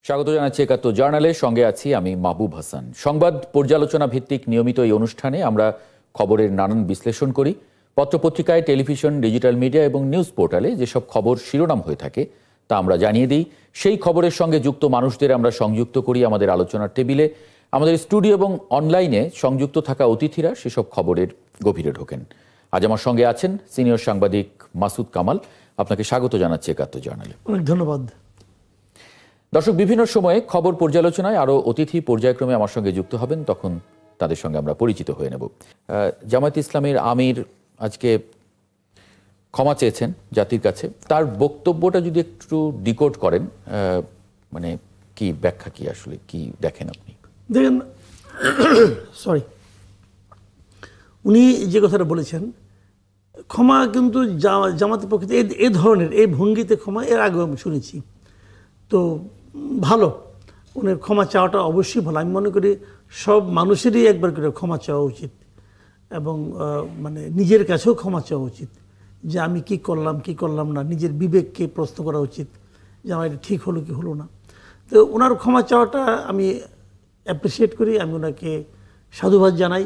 স্বাগত জানাচ্ছি একাত্তর জার্নালের সঙ্গে আছি আমি মাহবুব হাসান। সংবাদ পর্যালোচনা ভিত্তিক নিয়মিত এই অনুষ্ঠানে আমরা খবরের নানান বিশ্লেষণ করি। পত্রপত্রিকায়, টেলিভিশন, ডিজিটাল মিডিয়া এবং নিউজ পোর্টালে যেসব খবর শিরোনাম হয়ে থাকে তা আমরা জানিয়ে দিই। সেই খবরের সঙ্গে যুক্ত মানুষদের আমরা সংযুক্ত করি আমাদের আলোচনার টেবিলে। আমাদের স্টুডিও এবং অনলাইনে সংযুক্ত থাকা অতিথিরা সেসব খবরের গভীরে ঢোকেন। আজ আমার সঙ্গে আছেন সিনিয়র সাংবাদিক মাসুদ কামাল। আপনাকে স্বাগত জানাচ্ছি একাত্তর জার্নালে। অনেক ধন্যবাদ। দর্শক, বিভিন্ন সময়ে খবর পর্যালোচনায় আরও অতিথি পর্যায়ক্রমে আমার সঙ্গে যুক্ত হবেন, তখন তাদের সঙ্গে আমরা পরিচিত হয়ে নেব। জামায়াতে ইসলামীর আমির আজকে ক্ষমা চেয়েছেন জাতির কাছে। তার বক্তব্যটা যদি একটু ডিকোড করেন, মানে কি ব্যাখ্যা, কি আসলে কি দেখেন আপনি? দেখেন, উনি যে কথাটা বলেছেন, ক্ষমা কিন্তু জামাতের পক্ষে এই ধরনের এই ভঙ্গিতে ক্ষমা এর আগে আমি শুনেছি। তো ভালো, ওনার ক্ষমা চাওয়াটা অবশ্যই ভালো। আমি মনে করি সব মানুষেরই একবার করে ক্ষমা চাওয়া উচিত এবং মানে নিজের কাছেও ক্ষমা চাওয়া উচিত যে আমি কি করলাম না। নিজের বিবেককে প্রশ্ন করা উচিত যে আমার এটা ঠিক হলো কি হলো না। তো ওনার ক্ষমা চাওয়াটা আমি অ্যাপ্রিসিয়েট করি। আমি ওনাকে সাধুবাদ জানাই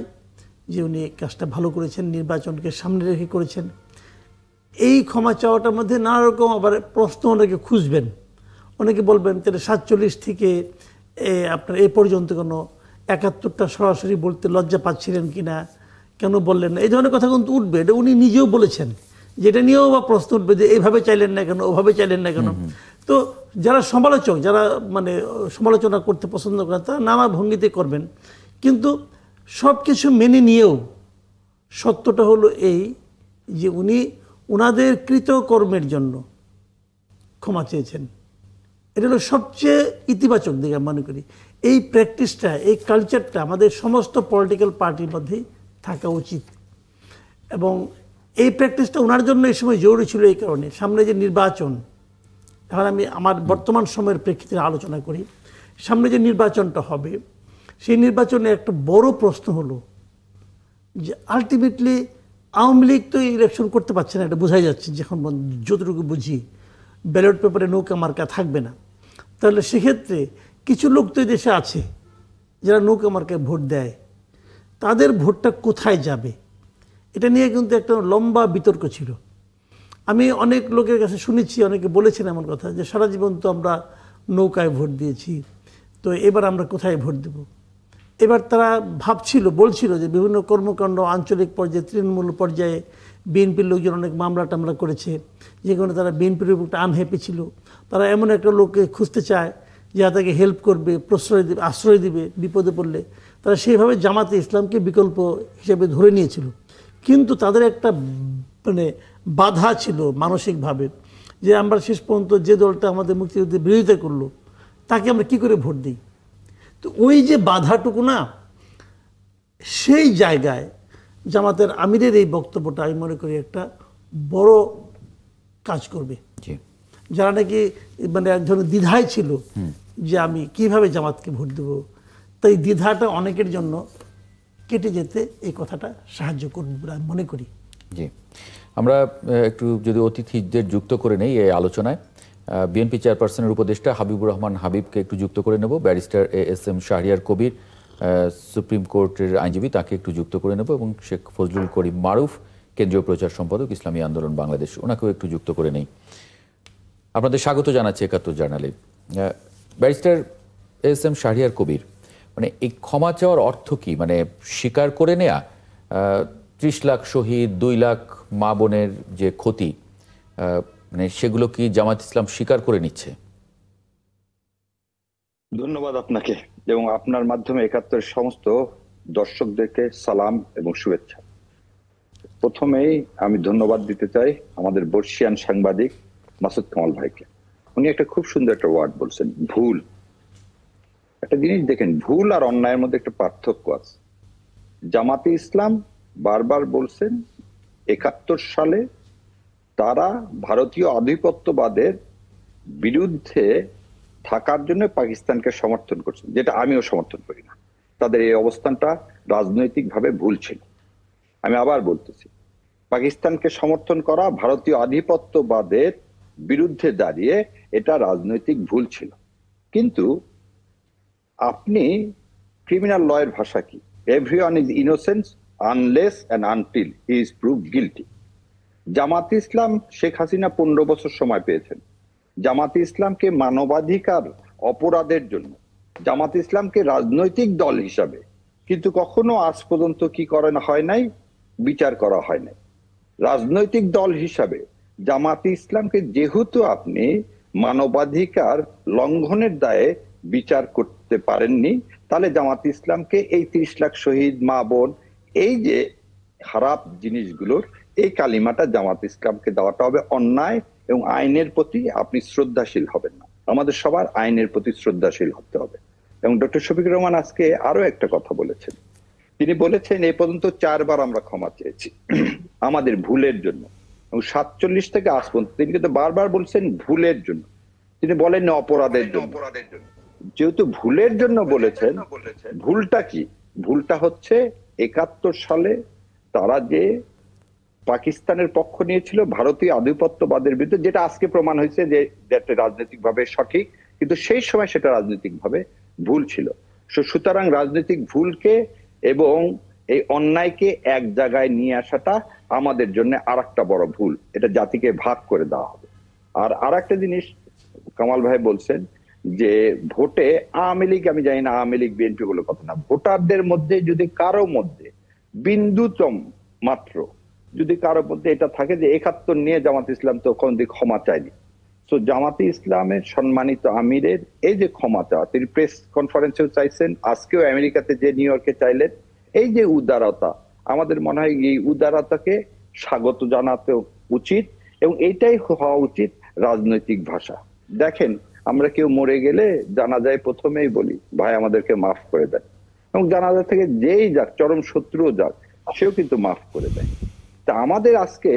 যে উনি কাজটা ভালো করেছেন, নির্বাচনকে সামনে রেখে করেছেন। এই ক্ষমা চাওয়াটার মধ্যে নানা রকম আবার প্রশ্ন অনেকে খুঁজবেন। অনেকে বলবেন তাহলে 47 থেকে আপনার এ পর্যন্ত কোনো 71টা সরাসরি বলতে লজ্জা পাচ্ছিলেন কিনা, কেন বললেন না, এই ধরনের কথা কিন্তু উঠবে। এটা উনি নিজেও বলেছেন, যেটা নিয়েও বা প্রশ্ন উঠবে যে এইভাবে চাইলেন না কেন, ওভাবে চাইলেন না কেন। তো যারা সমালোচক, যারা মানে সমালোচনা করতে পছন্দ করেন, তারা নানা ভঙ্গিতে করবেন। কিন্তু সব কিছু মেনে নিয়েও সত্যটা হলো এই যে উনি ওনাদের কৃতকর্মের জন্য ক্ষমা চেয়েছেন। এটা হলো সবচেয়ে ইতিবাচক দিকে আমি মনে করি। এই প্র্যাকটিসটা, এই কালচারটা আমাদের সমস্ত পলিটিক্যাল পার্টির মধ্যেই থাকা উচিত এবং এই প্র্যাকটিসটা ওনার জন্য এই সময় জরুরি ছিল। এই কারণে সামনে যে নির্বাচন, এখন আমি আমার বর্তমান সময়ের প্রেক্ষিতে আলোচনা করি। সামনে যে নির্বাচনটা হবে, সেই নির্বাচনে একটা বড় প্রশ্ন হলো যে আলটিমেটলি আওয়ামী লীগ তো ইলেকশন করতে পারছে না, এটা বোঝাই যাচ্ছে। যখন যতটুকু বুঝি ব্যালট পেপারে নৌকা মার্কা থাকবে না, তাহলে সেক্ষেত্রে কিছু লোক তো দেশে আছে যারা নৌকা মার্কায় ভোট দেয়, তাদের ভোটটা কোথায় যাবে এটা নিয়ে কিন্তু একটা লম্বা বিতর্ক ছিল। আমি অনেক লোকের কাছে শুনেছি, অনেকে বলেছেন এমন কথা যে সারা জীবন তো আমরা নৌকায় ভোট দিয়েছি, তো এবার আমরা কোথায় ভোট দেব। এবার তারা বলছিল যে বিভিন্ন কর্মকাণ্ড আঞ্চলিক পর্যায়ে, তৃণমূল পর্যায়ে বিএনপির লোকজন অনেক মামলা টামলা করেছে, যেখানে তারা বিএনপির উপর আনহ্যাপি ছিল। তারা এমন একটা লোককে খুঁজতে চায় যে তাকে হেল্প করবে, প্রশ্রয় দেবে, আশ্রয় দিবে বিপদে পড়লে। তারা সেইভাবে জামাতে ইসলামকে বিকল্প হিসেবে ধরে নিয়েছিল। কিন্তু তাদের একটা মানে বাধা ছিল মানসিকভাবে, যে আমরা শেষ পর্যন্ত যে দলটা আমাদের মুক্তিযুদ্ধের বিরোধিতা করলো তাকে আমরা কি করে ভোট দিই। তো ওই যে বাধাটুকু না, সেই জায়গায় জামাতের আমিরের এই বক্তব্যটা আমি মনে করি একটা বড় কাজ করবে। যারা নাকি মানে এক ধরনের দ্বিধায় ছিল যে আমি কিভাবে জামাতকে ভোট দেবো, তাই দ্বিধাটা অনেকের জন্য কেটে যেতে এই কথাটা সাহায্য করবে বলে আমি মনে করি। জি, আমরা একটু যদি অতিথিদের যুক্ত করে নেই এই আলোচনায়। বিএনপি চেয়ারপারসনের উপদেষ্টা হাবিবুর রহমান হাবিবকে একটু যুক্ত করে নেব। Barrister ASM Shahriar Kabir, supreme কোর্টের আইনজীবী, তাকে একটু যুক্ত করে নেব এবং শেখ ফজলুল করিম মারুফ, কেন্দ্রীয় প্রচার সম্পাদক, ইসলামী আন্দোলন বাংলাদেশ, ওনাকেও একটু যুক্ত করে নেই। আপনাদের স্বাগত জানাচ্ছি একাত্তর জার্নালে। ব্যারিস্টার ASM শাহরিয়ার কবির, মানে এই ক্ষমা চাওয়ার অর্থ কি? মানে স্বীকার করে নেয়া 30 লাখ শহীদ, 2 লাখ মা বোনের যে ক্ষতি, মানে সেগুলো কি জামাত ইসলাম স্বীকার করে নিচ্ছে? ধন্যবাদ আপনাকে এবং আপনার মাধ্যমে একাত্তরের সমস্ত দর্শকদেরকে সালাম এবং শুভেচ্ছা। প্রথমেই আমি ধন্যবাদ দিতে চাই আমাদের বর্ষিয়ান সাংবাদিক মাসুদ কামাল ভাইকে। উনি একটা খুব সুন্দর একটা ওয়ার্ড বলছেন, ভুল। একটা জিনিস দেখেন, ভুল আর অন্যায়ের মধ্যে একটা পার্থক্য আছে। জামাতে ইসলাম বারবার বলছেন 71 সালে তারা ভারতীয় আধিপত্যবাদের বিরুদ্ধে থাকার জন্য পাকিস্তানকে সমর্থন করছেন, যেটা আমিও সমর্থন করি না। তাদের এই অবস্থানটা রাজনৈতিকভাবে ভুল ছিল। আমি আবার বলতেছি, পাকিস্তানকে সমর্থন করা, ভারতীয় আধিপত্যবাদের বিরুদ্ধে দাঁড়িয়ে, এটা রাজনৈতিক ভুল ছিল। কিন্তু আপনি ক্রিমিনাল লয়ের ভাষা কি? Everyone is innocent unless and until he is prove guilty. Jamaat Islam Sheikh Hasina 15 বছর সময় পেয়েছেন। জামাত ইসলামকে মানবাধিকার অপরাধের জন্য, জামাত ইসলামকে রাজনৈতিক দল হিসাবে কিন্তু কখনো আজ পর্যন্ত কি করা হয় নাই, বিচার করা হয় নাই। রাজনৈতিক দল হিসাবে জামাত ইসলামকে যেহেতু আপনি মানবাধিকার লঙ্ঘনের দায়ে বিচার করতে পারেননি, তাহলে জামাত ইসলামকে এই 30 লাখ শহীদ মা বোন, এই যে খারাপ জিনিসগুলোর এই কালিমাটা জামাত ইসলামকে দেওয়াটা হবে অন্যায়, এবং আইনের প্রতি আপনি শ্রদ্ধাশীল হবেন না। আমাদের সবার আইনের প্রতি শ্রদ্ধাশীল হতে হবে। এবং ডক্টর শফিকুর রহমান আজকে আরো একটা কথা বলেছেন। তিনি বলেছেন এই পর্যন্ত 4 বার আমরা ক্ষমা চেয়েছি আমাদের ভুলের জন্য, এবং 47 থেকে আজ পর্যন্ত তিনি কিন্তু বারবার বলছেন ভুলের জন্য, তিনি বলেন অপরাধের জন্য। যেহেতু ভুলের জন্য বলেছেন, ভুলটা কি? ভুলটা হচ্ছে 71 সালে তারা যে পাকিস্তানের পক্ষ নিয়েছিল ভারতীয় আধিপত্যবাদের বিরুদ্ধে, যেটা আজকে প্রমাণ হয়েছে যে রাজনৈতিকভাবে সঠিক, কিন্তু সেই সময় সেটা রাজনৈতিকভাবে ভুল ছিল। সুতরাং রাজনৈতিক ভুলকে এবং এই অন্যায়কে এক জায়গায় নিয়ে আসাটা আমাদের জন্য আরেকটা বড় ভুল। এটা জাতিকে ভাগ করে দেওয়া হবে। আর একটা জিনিস কামাল ভাই বলছেন যে ভোটে আওয়ামী লীগ, আমি জানি না আওয়ামী লীগ বিএনপি বলে কথা না, ভোটারদের মধ্যে যদি কারো মধ্যে বিন্দুতম মাত্র যদি কারো মধ্যে এটা থাকে যে 71 নিয়ে জামাত ইসলাম তো কোনদিন ক্ষমা চায়নি, তো জামাতে ইসলামের সম্মানিত আমিরের এই যে ক্ষমা চাওয়া, তিনি প্রেস কনফারেন্সেও চাইছেন, আজকেও আমেরিকাতে যে নিউ ইয়র্কে চাইলেন, এই যে উদারতা, আমাদের মনে হয় এই উদারতাকে স্বাগত জানাতে উচিত, এবং এইটাই হওয়া উচিত রাজনৈতিক ভাষা। দেখেন, আমরা কেউ মরে গেলে জানাজায় প্রথমেই বলি ভাই আমাদেরকে মাফ করে দেন, এবং জানাজা থেকে যেই যাক, চরম শত্রুও যাক, সেও কিন্তু মাফ করে দেয়। তা আমাদের আজকে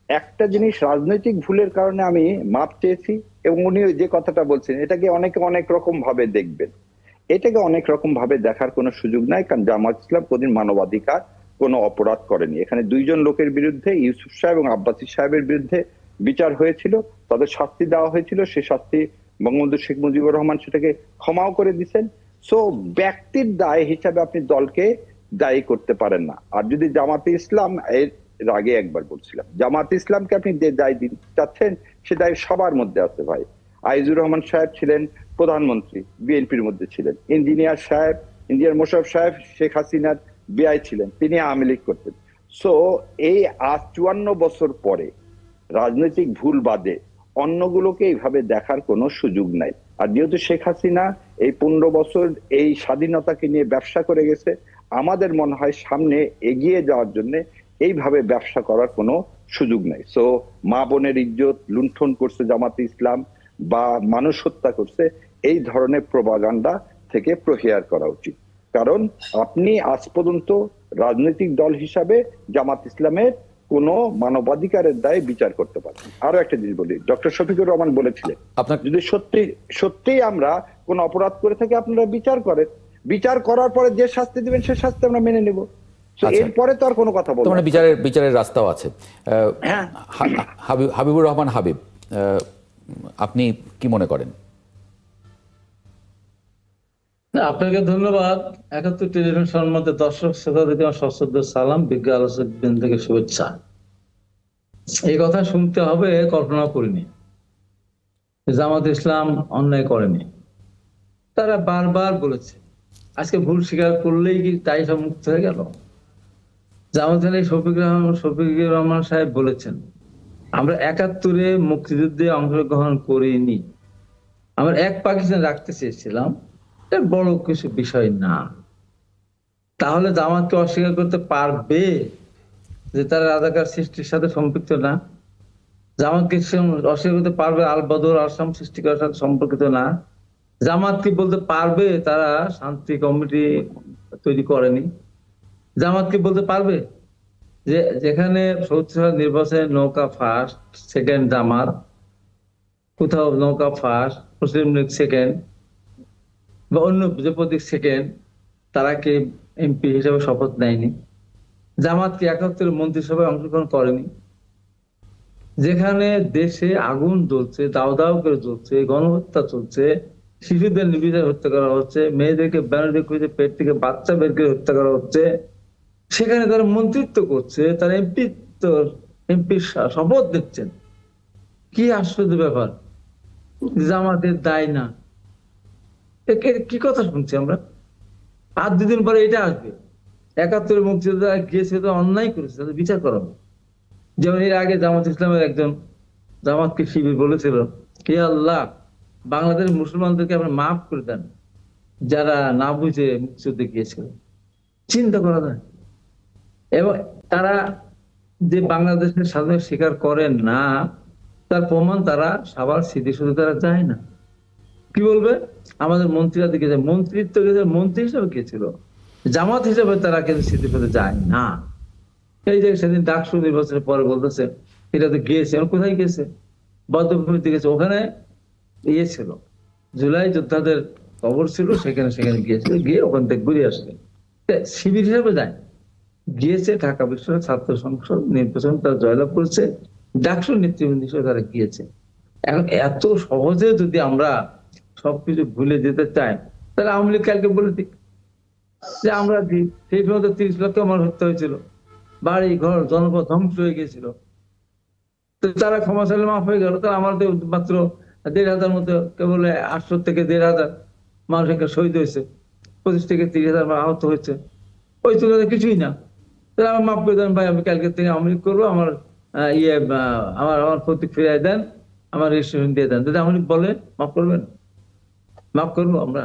একটা জিনিস, রাজনৈতিক ভুলের কারণে আমি মাপ চেয়েছি, এবং উনি যে কথাটা বলছেন এটাকে অনেকে অনেক রকম ভাবে দেখবেন, এটাকে অনেক রকম ভাবে দেখার কোনো সুযোগ নাই। কারণ জামাত ইসলাম কোনদিন মানবাধিকার কোনো অপরাধ করেনি। এখানে 2 জন লোকের বিরুদ্ধে, ইউসুফ সাহেব এবং আব্বাসী সাহেবের বিরুদ্ধে বিচার হয়েছিল, তাদের শাস্তি দেওয়া হয়েছিল, সে শাস্তি বঙ্গবন্ধু শেখ মুজিবুর রহমান সেটাকে ক্ষমাও করে দিচ্ছেন। সো ব্যক্তির দায় হিসাবে আপনি দলকে দায়ী করতে পারেন না। আর যদি জামাতে ইসলাম, এর আগে একবার বলছিলাম, জামাত ইসলামকে আপনি যে দায় দিতে চাচ্ছেন সে দায় সবার মধ্যে আছে ভাই। আইজুর রহমান সাহেব ছিলেন প্রধানমন্ত্রী, বিএনপির মধ্যে ছিলেন। ইঞ্জিনিয়ার মোশাররফ সাহেব শেখ হাসিনার বিআই ছিলেন, তিনি আওয়ামী লীগ করতেন। সো এই আজ 54 বছর পরে রাজনৈতিক ভুল বাদে অন্যগুলোকে এইভাবে দেখার কোনো সুযোগ নাই। আর যেহেতু শেখ হাসিনা এই 15 বছর এই স্বাধীনতাকে নিয়ে ব্যবসা করে গেছে, আমাদের মনে হয় সামনে এগিয়ে যাওয়ার জন্য এইভাবে ব্যবসা করার কোনো সুযোগ নাই। সো মা বোনের ইজ্জত লুণ্ঠন করছে জামাতে ইসলাম, বা মানুষ হত্যা করছে, এই ধরনের প্রোপাগান্ডা থেকে প্রহিয়ার করা উচিত। কারণ আপনি আজ পর্যন্ত রাজনৈতিক দল হিসাবে জামাত ইসলামের কোন মানবাধিকারের দায়ে বিচার করতে পারেন। আরো একটা জিনিস বলি, ডক্টর শফিকুর রহমান বলেছিলেন যদি সত্যি আমরা কোন অপরাধ করে থাকি আপনারা বিচার করেন, বিচার করার পরে যে শাস্তি দিবেন সে শাস্তি আমরা মেনে নেব। এরপরে তো আর কোনো কথা বলবো না, বিচারের রাস্তাও আছে। হাবিবুর রহমান হাবিব, আপনি কি মনে করেন? আপনাকে ধন্যবাদ। 71 টেলিভিশন সম্মত দর্শক শ্রোতাদেরকে আমার সশ্রদ্ধ সালাম, বিজ্ঞ আলোচক বৃন্দ থেকে শুভেচ্ছা। এই কথা শুনতে হবে কল্পনা করিনি। জামাত ইসলাম অন্যায় করেনি, তারা বারবার বলেছে। আজকে ভুল স্বীকার করলেই কি তাই সব মুক্ত হয়ে গেল? জামাত শফিকুর রহমান সাহেব বলেছেন আমরা 71-এ মুক্তিযুদ্ধে অংশগ্রহণ করিনি, আমরা এক পাকিস্তান রাখতে চেয়েছিলাম, এটা বড় কিছু বিষয় না। তাহলে জামাতকে অস্বীকার করতে পারবে যে তারা রাজাকার সৃষ্টির সাথে সম্পৃক্ত না? জামাতকে অস্বীকার করতে পারবে আল বদর আসাম সৃষ্টি করার সাথে সম্পর্কিত না? জামাত কি বলতে পারবে তারা শান্তি কমিটি তৈরি করেনি? জামাত কি বলতে পারবে যে যেখানে 70 নির্বাচনে নৌকা ফার্স্ট, সেকেন্ড জামাত, কোথাও নৌকা ফার্স্ট, মুসলিম লীগ সেকেন্ড, বা অন্য যে প্রতীক সেকেন্ড, তারা কি এমপি হিসেবে শপথ নেয়নি? জামাত কি 71 মন্ত্রিসভায় অংশগ্রহণ করেনি? যেখানে দেশে আগুন জ্বলছে, দাও দাও করে জ্বলছে, গণহত্যা চলছে, শিশুদের নির্বিচারে হত্যা করা হচ্ছে, মেয়েদেরকে ব্যানার দেখিয়ে পেট থেকে বাচ্চা বের করে হত্যা করা হচ্ছে, সেখানে তারা মন্ত্রিত্ব করছে, তারা এমপির শপথ দিচ্ছেন। কি আশ্চর্য ব্যাপার! জামাতের দায় না, কি কথা শুনছি আমরা? আর দুদিন পরে এটা আসবে, ৭১ মুক্তিযোদ্ধা গিয়েছে, তো অন্যায় করেছে, তাদের বিচার করা হবে। যেমন এর আগে জামাত ইসলামের একজন জামাতকে শিবির বলেছিল, হে আল্লাহ, বাংলাদেশের মুসলমানদেরকে আপনি মাফ করে দেন যারা না বুঝে মুক্তিযুদ্ধে গিয়েছিল। চিন্তা করা যায়। এবং তারা যে বাংলাদেশের স্বাধীনতা স্বীকার করেন না, তার প্রমাণ তারা সবার স্মৃতিসৌধে তারা যায় না। কি বলবে? আমাদের মন্ত্রীরা দিকে যায়, মন্ত্রিত্ব মন্ত্রী হিসেবে গিয়েছিল, জামাত হিসেবে তারা কিন্তু স্মৃতিসৌধে যায় না। এই যে সেদিন ডাকসু নির্বাচনের পরে বলতেছে এটা তো গিয়েছে, কোথায় গেছে? বদ্ধভূমিতে গেছে, ওখানে ইয়ে ছিল, জুলাই যোদ্ধাদের কবর ছিল, সেখানে গিয়েছিল, গিয়ে ওখান থেকে ঘুরে আসছে। শিবির হিসেবে যায়, গিয়েছে ঢাকা বিশ্ববিদ্যালয় ছাত্র সংসদ নির্বাচন তারা জয়লাভ করেছে, ডাকসু নেতৃবৃন্দ হিসেবে তারা গিয়েছে। এখন এত সহজে যদি আমরা সবকিছু ভুলে যেতে চাই, তাহলে আওয়ামী লীগ কালকে বলে দিক যে আমরা সেই সময় ৩০ লক্ষ আমার হত্যা হয়েছিল, বাড়ি ঘর জনপদ ধ্বংস হয়ে গিয়েছিল, তো তারা ক্ষমা চাইলে মাফ হয়ে গেল। তারা আমাদের মাত্র ১,৫০০ মতো, কেবল ৮০০ থেকে ১,৫০০ মানুষ একটা শহীদ হয়েছে, ২৫ থেকে ৩০,০০০ আহত হয়েছে, ওই তুলনায় কিছুই না। তাহলে আমার মাফ করে দেন ভাই, আমি কালকে থেকে আওয়ামী লীগ করবো, আমার আমার প্রতীক ফিরিয়ে দেন, আমার রেজিস্ট্রেশন দিয়ে দেন। যদি আওয়ামী লীগ বলে মাফ করবেন? মাফ করবো আমরা?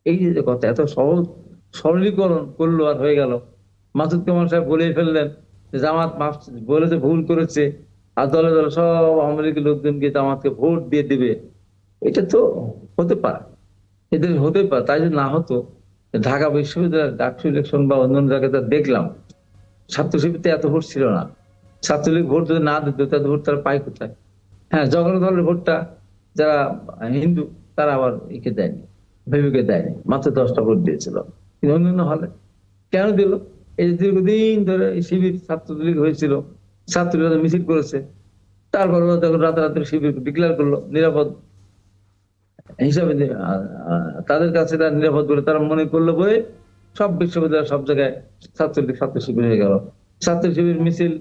এই যে কথা, এত সহজ সরলীকরণ করলো আর হয়ে গেল। মাসুদ কামাল সাহেব বলেই ফেললেন যে জামাত মাফ বলেছে, ভুল করেছে, আর দলে দলে সব আওয়ামী লীগের লোকজনকে জামাতকে ভোট দিয়ে দিবে। এটা তো হতে পারে, এদের হতে পারে। তাই যদি না হতো, ঢাকা বিশ্ববিদ্যালয়ের ডাকসু ইলেকশন বা অন্যান্য জায়গায় দেখলাম ছাত্র শিবিরতে এত ভোট ছিল না। ছাত্রলীগ ভোট যদি না দিত, এত ভোট তারা পায় কোথায়? হ্যাঁ, জগন্নাথ দলের ভোটটা যারা হিন্দু তারা আবার একে দেয়নি, ভেবিকে দেয়নি, মাত্র 10টা ভোট দিয়েছিল। কিন্তু অন্যান্য হলে কেন দিল? এই দীর্ঘদিন ধরে শিবির ছাত্রলীগ হয়েছিল, ছাত্রলীগ মিছিল করেছে, তারপর যখন রাতারাতি শিবির ডিক্লেয়ার করলো নিরাপদ হিসাবে, তাদের কাছে তারা নিরাপদ বলে তারা মনে করলো বলে সব বিশ্ববিদ্যালয় সব জায়গায় ছাত্রলীগ ছাত্র শিবির হয়ে গেল। ছাত্র শিবির মিছিল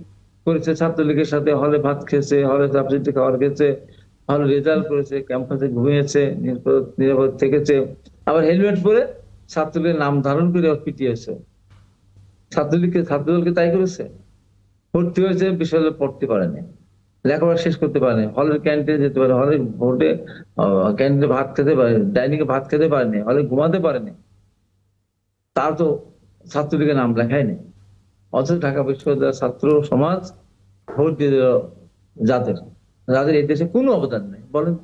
করেছে, ছাত্রলীগের সাথে হলে ভাত খেয়েছে, হলে সাবজেক্টে খাবার খেয়েছে, হলে রেজাল্ট করেছে, ক্যাম্পাসে ঘুমিয়েছে, নিরাপদ থেকেছে, আবার হেলমেট পরে ছাত্রলীগের নাম ধারণ করে পিটিয়েছে। ছাত্রদলকে তাই করেছে। ভর্তি হয়েছে, বিশ্ববিদ্যালয়ে পড়তে পারেনি, লেখাপড়া শেষ করতে পারেনি, হলের ক্যান্টিনে যেতে পারে, হলে ভোটে ক্যান্টিনে ভাত খেতে পারে, ডাইনিং এ ভাত খেতে পারেনি, হলে ঘুমাতে পারেনি, তার তো ছাত্রলীগের নাম লেখায়নি। অথচ ঢাকা বিশ্ববিদ্যালয়ের ছাত্র সমাজ ভোট দিয়ে দিল যাদের এই দেশে কোনো অবদান নেই। বলেন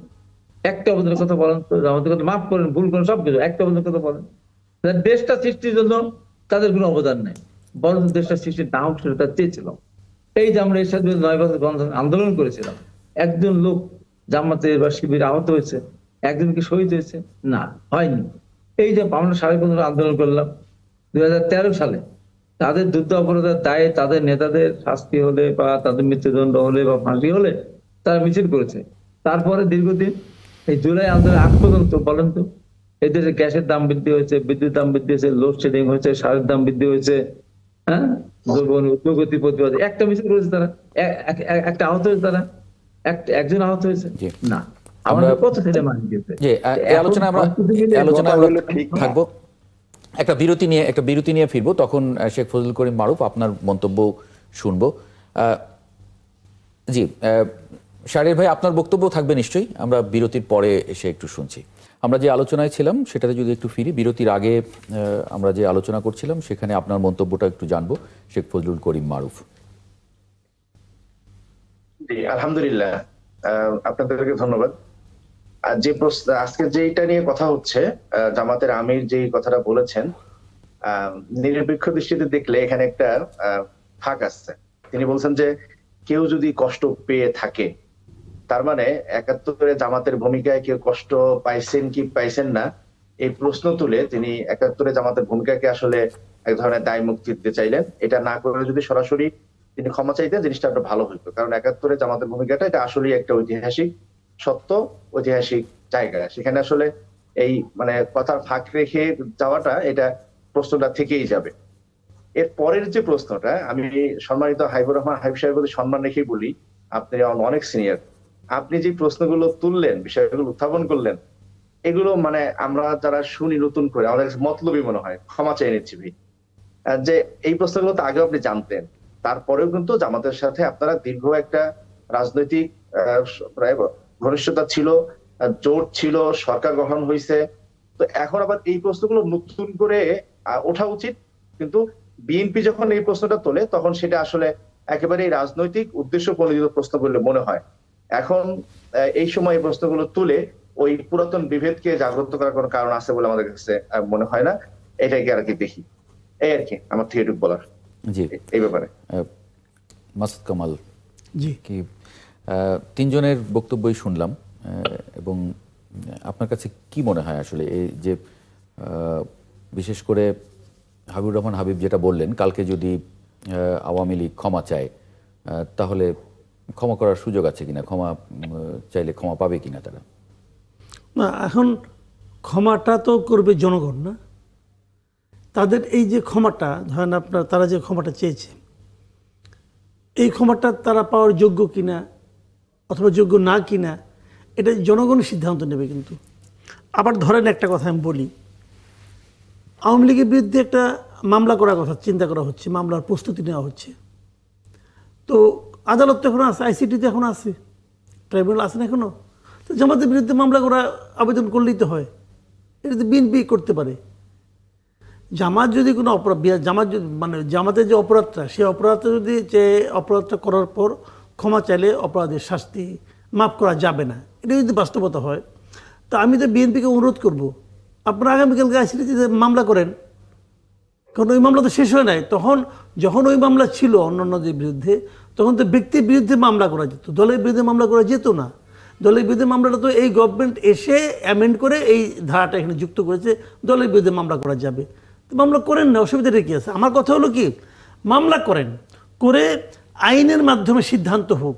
একটা অবদানের কথা বলেন তো, আমাদের কথা মাফ করেন, ভুল করেন, সবকিছু, একটা অবদানের কথা বলেন। দেশটা সৃষ্টির জন্য তাদের কোনো অবদান নেই, বরং দেশটা সৃষ্টির না হোক সেটা চেয়েছিল। এই যে আমরা এর সাথে ৯ বছর আন্দোলন করেছিলাম, একজন লোক জামাতের বা শিবির আহত হয়েছে, একজন কি শহীদ হয়েছে? না, হয়নি। এই যে আমরা ১৫.৫ আন্দোলন করলাম ২০১৩ সালে, তাদের যুদ্ধ অপরাধের দায়ে তাদের নেতাদের শাস্তি হলে বা তাদের মৃত্যুদণ্ড হলে বা ফাঁসি হলে তারা মিছিল করেছে। তারপরে দীর্ঘদিন এই জুলাই আন্দোলন আগ পর্যন্ত বলেন তো, এদেশে গ্যাসের দাম বৃদ্ধি হয়েছে, বিদ্যুৎ দাম বৃদ্ধি হয়েছে, লোডশেডিং হয়েছে, সারের দাম বৃদ্ধি হয়েছে, হ্যাঁ, উদ্যোগতি প্রতিবাদ, একটা মিছিল করেছে তারা, একটা আহত হয়েছে তারা, একজন আহত হয়েছে না। আমরা কত ছেলে মারি দিয়েছে। আলোচনা আমরা থাকবো, একটা বিরতি নিয়ে ফিরবো, তখন শেখ ফজলুল করিম মারুফ আপনার মন্তব্য শুনবো। জি শাহরিয়ার ভাই, আপনার বক্তব্য থাকবে নিশ্চয়ই, আমরা বিরতির পরে এসে একটু শুনছি। আমরা যে আলোচনায় ছিলাম সেটাতে যদি একটু ফিরি, বিরতির আগে আমরা যে আলোচনা করছিলাম সেখানে আপনার মন্তব্যটা একটু জানবো, শেখ ফজলুল করিম মারুফ। জি আলহামদুলিল্লাহ, আপনাদেরকে ধন্যবাদ। আর যে আজকে যেটা নিয়ে কথা হচ্ছে, জামাতের আমির যে কথাটা বলেছেন, নিরপেক্ষ দৃষ্টিতে দেখলে এখানে একটা ফাঁক আছে। তিনি বলছেন যে কেউ যদি কষ্ট পেয়ে থাকে, তার মানে ৭১ জামাতের ভূমিকায় কেউ কষ্ট পাইছেন কি পাইছেন না, এই প্রশ্ন তুলে তিনি ৭১ জামাতের ভূমিকাকে আসলে এক ধরনের দায় মুক্তি দিতে চাইলেন। এটা না করে যদি সরাসরি তিনি ক্ষমা চাইতেন, জিনিসটা একটা ভালো হইতো। কারণ ৭১ জামাতের ভূমিকাটা এটা আসলে একটা ঐতিহাসিক সত্য, ঐতিহাসিক জায়গা, সেখানে আসলে এই মানে কথার ফাঁক রেখে যাওয়াটা, এটা প্রশ্নটা থেকেই যাবে। এর পরের যে প্রশ্নটা, আমি সম্মানিত হাবিবুর রহমান হাবিব সাহেবের প্রতি সম্মান রেখেই বলি, আপনি অনেক সিনিয়র, আপনি যে প্রশ্নগুলো তুললেন, বিষয়গুলো উত্থাপন করলেন, এগুলো মানে আমরা যারা শুনি নতুন করে আমাদের কাছে মতলবী মনে হয়, ক্ষমা চেয়ে নিচ্ছি ভাই। যে এই প্রশ্নগুলো তো আগে আপনি জানতেন, তারপরেও কিন্তু জামাতের সাথে আপনারা দীর্ঘ একটা রাজনৈতিক ঘনিষ্ঠতা ছিল, জোট ছিল, সরকার গঠন হয়েছে। তো এখন আবার এই প্রশ্নগুলো নতুন করে ওঠা উচিত, কিন্তু বিএনপি যখন এই প্রশ্নটা তোলে তখন সেটা আসলে একেবারে রাজনৈতিক উদ্দেশ্য প্রণোদিত প্রশ্ন বলে মনে হয়। এখন এই সময় এই প্রশ্নগুলো তুলে ওই পুরাতন বিভেদকে জাগ্রত করার কোনো কারণ আছে বলে আমাদের কাছে মনে হয় না। এটাকে আর কি দেখি, এই আর কি আমার থেকে এটুকু বলার জি এই ব্যাপারে। মাসুদ কামাল, জি কি তিনজনের বক্তব্যই শুনলাম, এবং আপনার কাছে কি মনে হয় আসলে এই যে বিশেষ করে হাবিবুর রহমান হাবিব যেটা বললেন, কালকে যদি আওয়ামী লীগ ক্ষমা চায় তাহলে ক্ষমা করার সুযোগ আছে কিনা, ক্ষমা চাইলে ক্ষমা পাবে কিনা তারা? না, এখন ক্ষমাটা তো করবে জনগণ না। তাদের এই যে ক্ষমাটা, ধরেন আপনার তারা যে ক্ষমাটা চেয়েছে, এই ক্ষমাটা তারা পাওয়ার যোগ্য কিনা অথবা যোগ্য না কিনা, এটা জনগণের সিদ্ধান্ত নেবে। কিন্তু আবার ধরেন একটা কথা আমি বলি, আওয়ামী লীগের বিরুদ্ধে একটা মামলা করার কথা চিন্তা করা হচ্ছে, মামলার প্রস্তুতি নেওয়া হচ্ছে। তো আদালত তো এখন আছে, আইসিটিতে এখন আছে, ট্রাইব্যুনাল আছে না এখনো। তো জামাতের বিরুদ্ধে মামলা করা আবেদন করলেই তো হয়, এটা তো বিএনপি করতে পারে। জামাত যদি কোনো অপরাধ, জামাত মানে জামাতের যে অপরাধটা, সেই অপরাধটা যদি যে অপরাধটা করার পর ক্ষমা চাইলে অপরাধের শাস্তি মাফ করা যাবে না, এটা যদি বাস্তবতা হয়, তো আমি তো বিএনপিকে অনুরোধ করব, আপনারা আগামীকালকে আইসিটিতে মামলা করেন। কারণ ওই মামলা তো শেষ হয় নাই। তখন যখন ওই মামলা ছিল অন্যান্যদের বিরুদ্ধে, তখন তো ব্যক্তির বিরুদ্ধে মামলা করা যেত, দলের বিরুদ্ধে মামলা করা যেত না। দলের বিরুদ্ধে মামলাটা তো এই গভর্নমেন্ট এসে অ্যামেন্ড করে এই ধারাটা এখানে যুক্ত করেছে, দলের বিরুদ্ধে মামলা করা যাবে। তো মামলা করেন না, অসুবিধাটা কি আছে? আমার কথা হলো কি, মামলা করেন, করে আইনের মাধ্যমে সিদ্ধান্ত হোক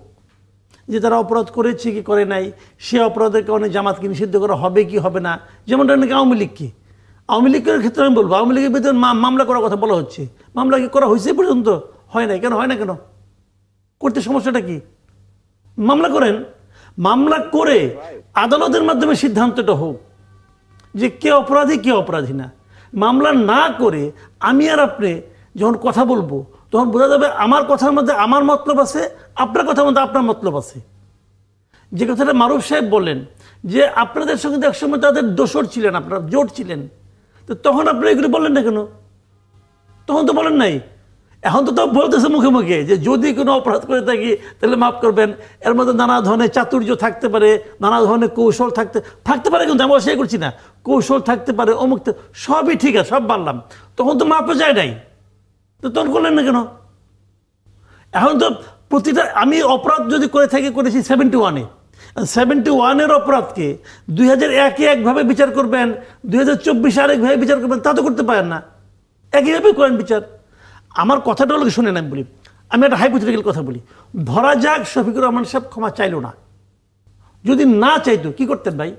যে তারা অপরাধ করেছে কি করে নাই, সে অপরাধের কারণে জামাতকে নিষিদ্ধ করা হবে কি হবে না। যেমনটা নাকি আওয়ামী লীগকে, আওয়ামী লীগের ক্ষেত্রে আমি বলবো, আওয়ামী লীগের বিরুদ্ধে মামলা করার কথা বলা হচ্ছে, মামলা কি করা হয়েছে পর্যন্ত? হয় নাই। কেন হয় না? কেন করতে সমস্যাটা কি? মামলা করেন, মামলা করে আদালতের মাধ্যমে সিদ্ধান্তটা হোক যে কে অপরাধী কে অপরাধী না। মামলা না করে আমি আর আপনি যখন কথা বলবো, তখন বোঝা যাবে আমার কথার মধ্যে আমার মতলব আছে, আপনার কথার মধ্যে আপনার মতলব আছে। যে কথাটা মারুফ সাহেব বললেন যে আপনাদের সঙ্গে তো একসময় তাদের দোসর ছিলেন, আপনারা জোট ছিলেন, তো তখন আপনি এগুলো বললেন না কেন? তখন তো বলেন নাই। এখন তো তাও বলতেছে মুখে মুখে যে যদি কোনো অপরাধ করে থাকি তাহলে মাফ করবেন। এর মধ্যে নানা ধরনের চাতুর্য থাকতে পারে, নানা ধরনের কৌশল থাকতে পারে, কিন্তু আমি অস্বীকার করছি না, কৌশল থাকতে পারে, অমুক, সবই ঠিক আছে, সব মানলাম। তখন তো মাপে যায় নাই, তো তখন করলেন না কেন? এখন তো প্রতিটা, আমি অপরাধ যদি করে থাকি করেছি 71-এ, 71-এর অপরাধকে 2001-এ একভাবে বিচার করবেন, 2024-এ আরেকভাবে বিচার করবেন, তা তো করতে পারেন না, একইভাবে করেন বিচার। আমার কথাটা হলো শুনেন, আমি বলি, আমি একটা হাইপোথেটিক্যাল কথা বলি। ধরা যাক শফিকুর রহমান সাহেব ক্ষমা চাইল না, যদি না চাইতো কি করতেন ভাই?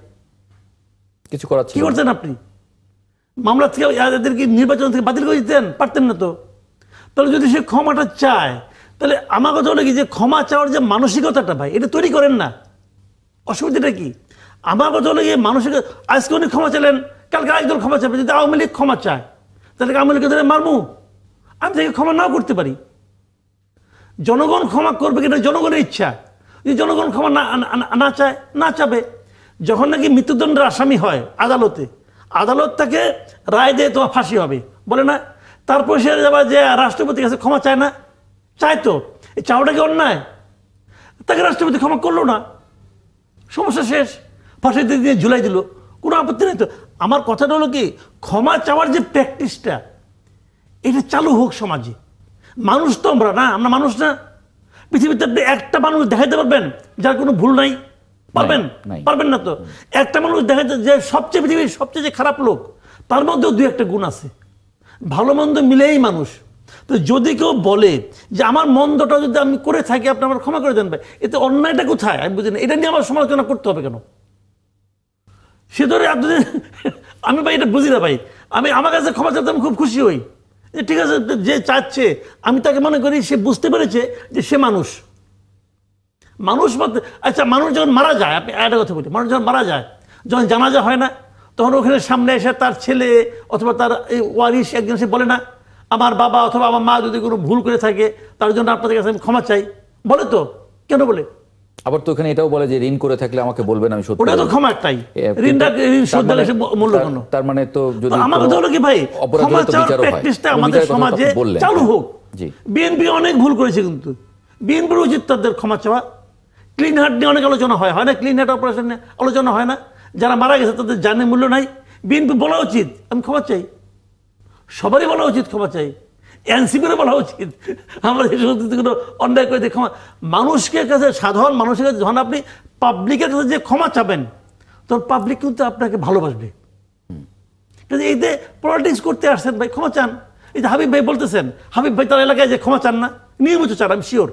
কিছু করার কি করতেন আপনি? মামলা থেকে এদেরকে নির্বাচন থেকে বাতিল করে দিতেন? পারতেন না তো। তাহলে যদি সে ক্ষমাটা চায়, তাহলে আমার কথা হলো কি, যে ক্ষমা চাওয়ার যে মানসিকতাটা ভাই, এটা তৈরি করেন না। অসুবিধাটা কি? আমার কথা হলো গিয়ে মানসিকতা, আজকে উনি ক্ষমা চাইলেন, কালকে আরেকদল ক্ষমা চাইবে। যদি আওয়ামী লীগ ক্ষমা চায়, তাহলে আওয়ামী লীগকে ধরে মারমু? আমি তাকে ক্ষমা নাও করতে পারি। জনগণ ক্ষমা করবে কিনা জনগণের ইচ্ছা। যদি জনগণ ক্ষমা না চায়, না চাবে। যখন নাকি মৃত্যুদণ্ডের আসামি হয় আদালতে, আদালত তাকে রায় দিয়ে তোমার ফাঁসি হবে বলে না, তারপর সে যাবে যে রাষ্ট্রপতির কাছে ক্ষমা চায় না? চায় তো। এই চাওয়াটা কি অন্যায়? তাকে রাষ্ট্রপতি ক্ষমা করলো না, সমস্যা শেষ, ফাঁসিতে দিয়ে ঝুলাই দিল, কোনো আপত্তি নেই তো। আমার কথাটা হলো কি, ক্ষমা চাওয়ার যে প্র্যাকটিসটা, এটা চালু হোক সমাজে। মানুষ তো আমরা না, আমরা মানুষ না? পৃথিবীতে আপনি একটা মানুষ দেখাইতে পারবেন যার কোনো ভুল নাই? পারবেন? পারবেন না তো। একটা মানুষ দেখাইতে যে সবচেয়ে পৃথিবীর সবচেয়ে যে খারাপ লোক, তার মধ্যেও 2-1টা গুণ আছে। ভালো মন্দ মিলেই মানুষ। তো যদি কেউ বলে যে আমার মন্দটা যদি আমি করে থাকি, আপনি আমার ক্ষমা করে দেন ভাই, এতে অন্যায়টা কোথায়? আমি বুঝি না। এটা নিয়ে আমার সমালোচনা করতে হবে কেন? সে ধরে এতদিন আমি ভাই এটা বুঝি না ভাই, আমি আমার কাছে ক্ষমা চাইতে আমি খুব খুশি হই যে ঠিক আছে, যে চাচ্ছে আমি তাকে মনে করি সে বুঝতে পেরেছে যে সে মানুষ। মানুষ বলতে আচ্ছা, মানুষ যখন মারা যায়, আপনি একটা কথা বলি, মানুষ যখন মারা যায়, যখন জানাজা হয় না, তখন ওখানে সামনে এসে তার ছেলে অথবা তার এই ওয়ারিশ একজন সে বলে না, আমার বাবা অথবা আমার মা যদি কোনো ভুল করে থাকে তার জন্য আপনাদের কাছে আমি ক্ষমা চাই, বলে তো? কেন বলে? আবার তো এখানে এটাও বলে যে ঋণ করে থাকলে আমাকে বলবেন, আমি শোধ ওটা তো ক্ষমা একটাই, ঋণটা ঋণ শোধ দিলে মূল্য কেন? তার মানে তো যদি আমার কথা হলো কি ভাই, ক্ষমা চাওয়ার প্র্যাকটিসটা আমাদের সমাজে চালু হোক। বিএনপি অনেক ভুল করেছে, কিন্তু বিএনপির উচিত তাদের ক্ষমা চাওয়া। ক্লিন হার্ট নিয়ে অনেক আলোচনা হয় না? ক্লিন হার্ট অপারেশন নিয়ে আলোচনা হয় না? যারা মারা গেছে তাদের জানের মূল্য নাই, বিএনপি বলা উচিত আমি ক্ষমা চাই। সবারই বলা উচিত ক্ষমা চাই, এনসিপিরও বলা উচিত আমরা এই সমস্ত কোনো অন্যায় করে ক্ষমা। মানুষকে কাছে, সাধারণ মানুষের কাছে যখন আপনি পাবলিকের কাছে যে ক্ষমা চাবেন, তখন পাবলিক কিন্তু আপনাকে ভালোবাসবে। কিন্তু এই যে পলিটিক্স করতে আসছেন ভাই, ক্ষমা চান। এই যে হাবিব ভাই বলতেছেন, হাবিব ভাই তার এলাকায় যে ক্ষমা চান না, নিয়মিত চান, আমি শিওর।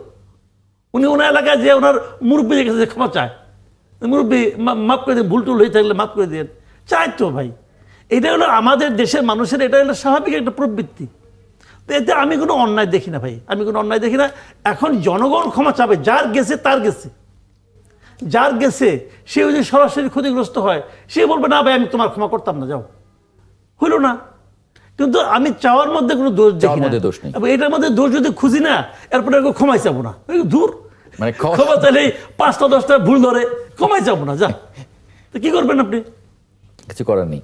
উনি ওনার এলাকায় যে ওনার মুরব্বীদের কাছে যে ক্ষমা চায়, মুরব্বী মাফ করে দিন, ভুল টুল হয়ে থাকলে মাফ করে দিন, চাই তো ভাই। এটা হলো আমাদের দেশের মানুষের, এটা হলো স্বাভাবিক একটা প্রবৃত্তি। তো এতে আমি কোনো অন্যায় দেখি না ভাই, আমি কোনো অন্যায় দেখি না। এখন জনগণ ক্ষমা চাবে, যার গেছে তার গেছে, যার গেছে সে যদি সরাসরি ক্ষতিগ্রস্ত হয়, সে বলবে না ভাই আমি তোমার ক্ষমা করতাম না, যাও, হইল না। কিন্তু আমি চাওয়ার মধ্যে কোনো দোষ দেখি না, এটার মধ্যে দোষ যদি খুঁজি না, এরপরে ক্ষমাই চাবো না, দূর। মানে ক্ষমা চাইলে 5টা 10টা ভুল ধরে, ক্ষমাই চাবো না, যা। তো কি করবেন আপনি? কিছু করার নেই।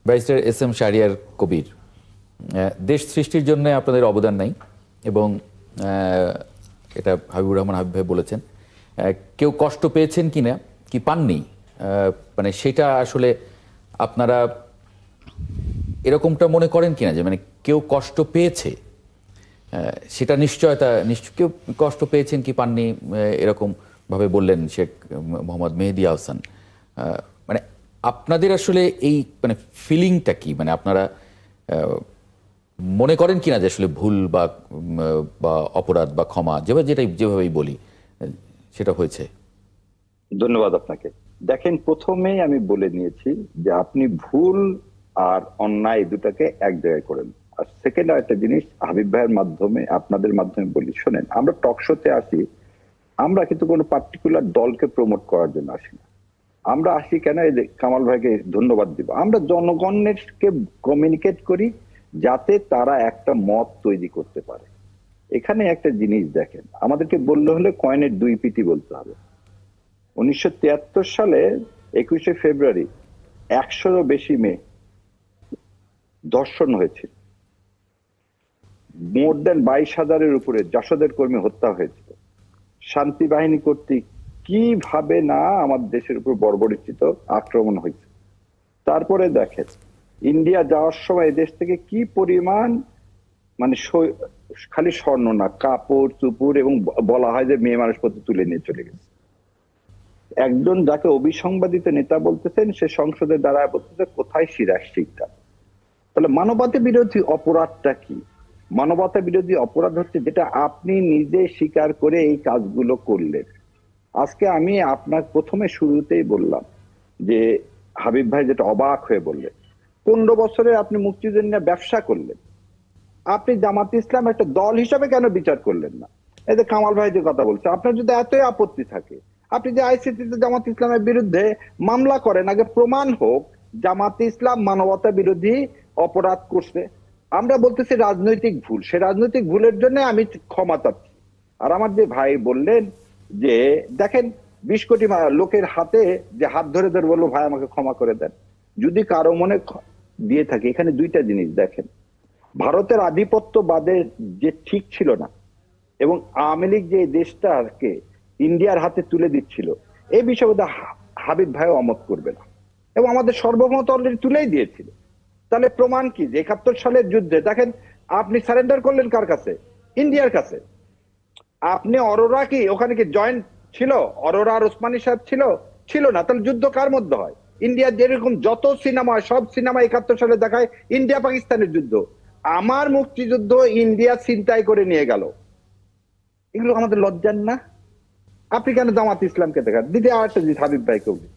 Barrister S M Shahriar Kabir, দেশ সৃষ্টির জন্য আপনাদের অবদান নাই, এবং এটা হাবিবুর রহমান হাবিব ভাই বলেছেন। কেউ কষ্ট পেয়েছেন কিনা, কি পাননি, মানে সেটা আসলে আপনারা এরকমটা মনে করেন কিনা যে মানে কেউ কষ্ট পেয়েছে, সেটা নিশ্চয়তা, কেউ কষ্ট পেয়েছেন কি পাননি, এরকম ভাবে বললেন শেখ মোহাম্মদ মেহেদী আহসান। মানে আপনাদের আসলে এই মানে ফিলিংটা কি, মানে আপনারা মনে করেন কিনা যে আসলে ভুল বা অপরাধ বা ক্ষমা যেভাবেই বলি সেটা হয়েছে? ধন্যবাদ আপনাকে। দেখেন, প্রথমেই আমি বলে নিয়েছি যে আপনি ভুল আর অন্যায় দুটাকে এক জায়গায় করেন। আর সেকেন্ড একটা জিনিস হাবিব ভাইয়ের মাধ্যমে, আপনাদের মাধ্যমে বলি, শোনেন, আমরা টক শোতে আসি, আমরা কিন্তু কোনো পার্টিকুলার দলকে প্রমোট করার জন্য আসি না। আমরা আসি কেন, এই যে কামাল ভাইকে ধন্যবাদ দিব, আমরা জনগণকে কমিউনিকেট করি যাতে তারা একটা মত তৈরি করতে পারে। এখানে একটা জিনিস দেখেন, আমাদেরকে বললে হলে কয়েনের 2 পিঠই বলতে হবে। 1973 সালে 21শে ফেব্রুয়ারি 100-এরও বেশি মেয়ে ধর্ষণ হয়েছিল, মোর দেন 22,000-এর উপরে জাসদের কর্মী হত্যা হয়েছিল। শান্তি বাহিনী কর্তৃক কিভাবে না আমার দেশের উপর বর্বরিচিত আক্রমণ হয়েছে। তারপরে দেখেন, ইন্ডিয়া যাওয়ার সময় দেশ থেকে কি পরিমাণ, মানে খালি স্বর্ণ না, কাপড় চুপুর, এবং বলা হয় যে মেয়ে মানুষ পথে তুলে নিয়ে চলে গেছে। একজন যাকে অবিসংবাদিত নেতা বলতেছেন, সে সংসদে দাঁড়ায় বলতেছে কোথায় সিরাজ শিকদার। তাহলে মানবতা বিরোধী অপরাধটা কি? মানবতা বিরোধী অপরাধ হচ্ছে যেটা আপনি নিজে স্বীকার করে এই কাজগুলো করলেন। আজকে আমি আপনার প্রথমে শুরুতেই বললাম যে হাবিব ভাই যেটা অবাক হয়ে বললেন, 15 বছরে আপনি মুক্তিযুদ্ধ নিয়ে ব্যবসা করলেন, আপনি জামাত ইসলাম একটা দল হিসাবে কেন বিচার করলেন না? এই যে কামাল ভাই যে কথা বলছে, আপনার যদি এতই আপত্তি থাকে, আপনি যে আইসিটিতে জামাত ইসলামের বিরুদ্ধে মামলা করেন, আগে প্রমাণ হোক জামাত ইসলাম মানবতা বিরোধী অপরাধ করছে। আমরা বলতেছি রাজনৈতিক ভুল, সে রাজনৈতিক ভুলের জন্য আমি ক্ষমা চাচ্ছি। আর আমার যে ভাই বললেন যে দেখেন 20 কোটি লোকের হাতে যে হাত ধরে ধরে বললো ভাই আমাকে ক্ষমা করে দেন, যদি কারো মনে দিয়ে থাকে, এখানে 2টা জিনিস দেখেন। ভারতের আধিপত্যবাদের যে ঠিক ছিল না, এবং আওয়ামী লীগ যে দেশটাকে ইন্ডিয়ার হাতে তুলে দিচ্ছিল, এই বিষয়ে হাবিব ভাই অমত করবে না, এবং আমাদের সর্বমত অলরেডি তুলেই দিয়েছিল। তাহলে প্রমাণ কি যে 71 সালের যুদ্ধে দেখেন আপনি সারেন্ডার করলেন কার কাছে? ইন্ডিয়ার কাছে। আপনি অরোরা কি ওখানে কি জয়েন্ট ছিল? অরোরা আর ওসমানী সাহেব ছিল না? তাহলে যুদ্ধ কার মধ্যে হয়? ইন্ডিয়ার যেরকম যত সিনেমা, সব সিনেমা 71 সালে দেখায় ইন্ডিয়া পাকিস্তানের যুদ্ধ। আমার মুক্তিযুদ্ধ ইন্ডিয়া ছিনতাই করে নিয়ে গেল, এগুলো আমাদের লজ্জার না? আপনি কেন জামাত ইসলামকে দেখান? দ্বিতীয় আরেকটা জিনিস হাবিব ভাই কবি,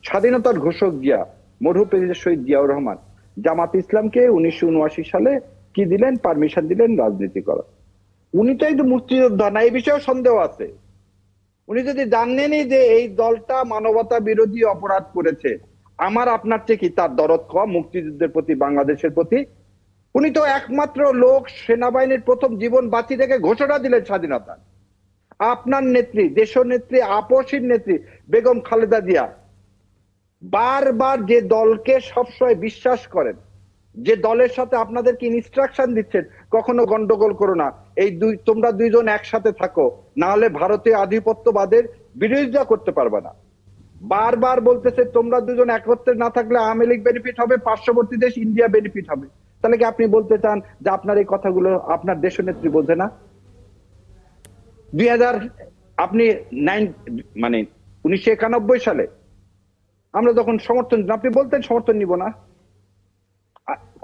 স্বাধীনতার ঘোষক জিয়া, মরহুম প্রেসিডেন্ট শহীদ জিয়াউর রহমান জামাত ইসলামকে 1979 সালে কি দিলেন, পারমিশন দিলেন রাজনীতি করা। উনি তো একটু মুক্তিযোদ্ধা না, এই বিষয়েও সন্দেহ আছে। উনি যদি জানেনই যে এই দলটা মানবতা বিরোধী অপরাধ করেছে, আমার আপনার চেয়ে কি তার দরদ কম মুক্তিযুদ্ধের প্রতি, বাংলাদেশের প্রতি? উনি তো একমাত্র লোক সেনাবাহিনীর প্রথম জীবন বাঁচিয়ে রেখে ঘোষণা দিলেন স্বাধীনতা। আপনার নেত্রী, দেশনেত্রী, আপসীর নেত্রী বেগম খালেদা জিয়া বারবার যে দলকে সবসময় বিশ্বাস করেন, যে দলের সাথে আপনাদেরকে ইনস্ট্রাকশন দিচ্ছেন কখনো গন্ডগোল করো না, এই তোমরা দুইজন একসাথে থাকো, না হলে ভারতীয় আধিপত্যবাদের বিরোধিতা করতে পারবে না। বারবার বলতেছে তোমরা দুজন একত্রে না থাকলে আওয়ামী লীগ বেনিফিট হবে, পার্শ্ববর্তী দেশ ইন্ডিয়া বেনিফিট হবে। তাহলে কি আপনি বলতে চান যে আপনার এই কথাগুলো আপনার দেশনেত্রী বোঝে না? 1991 সালে আমরা যখন সমর্থন, আপনি বলতেন সমর্থন নিব না,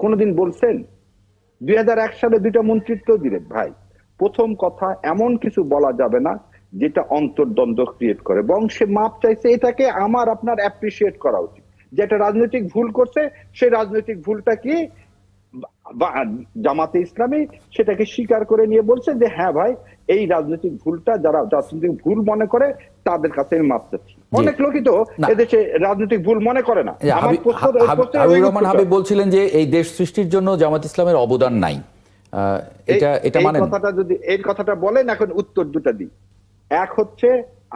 কোনদিন বলছেন? 2001 সালে 2টা মন্ত্রিত্ব দিলেন। ভাই, প্রথম কথা এমন কিছু বলা যাবে না যেটা অন্তর্দ্বন্দ্ব ক্রিয়েট করে, বংশে মাপ চাইছে, এটাকে আমার আপনার অ্যাপ্রিসিয়েট করা উচিত। যেটা রাজনৈতিক ভুল করছে, সেই রাজনৈতিক ভুলটা কি জামাতে ইসলামী সেটাকে স্বীকার করে নিয়ে বলছে যে হ্যাঁ ভাই, এই রাজনৈতিক ভুলটা যারা রাজনৈতিক ভুল মনে করে তাদের কাছে আমি মাপ চাচ্ছি। অনেক লোকই তো এদেশে রাজনৈতিক ভুল মনে করে না। হাবিবুর রহমান হাবিব বলছিলেন যে এই দেশ সৃষ্টির জন্য জামাত ইসলামের অবদান নাই, এটা মানে কথাটা যদি এই কথাটা বলেন, এখন উত্তর দুটা দিই। এক হচ্ছে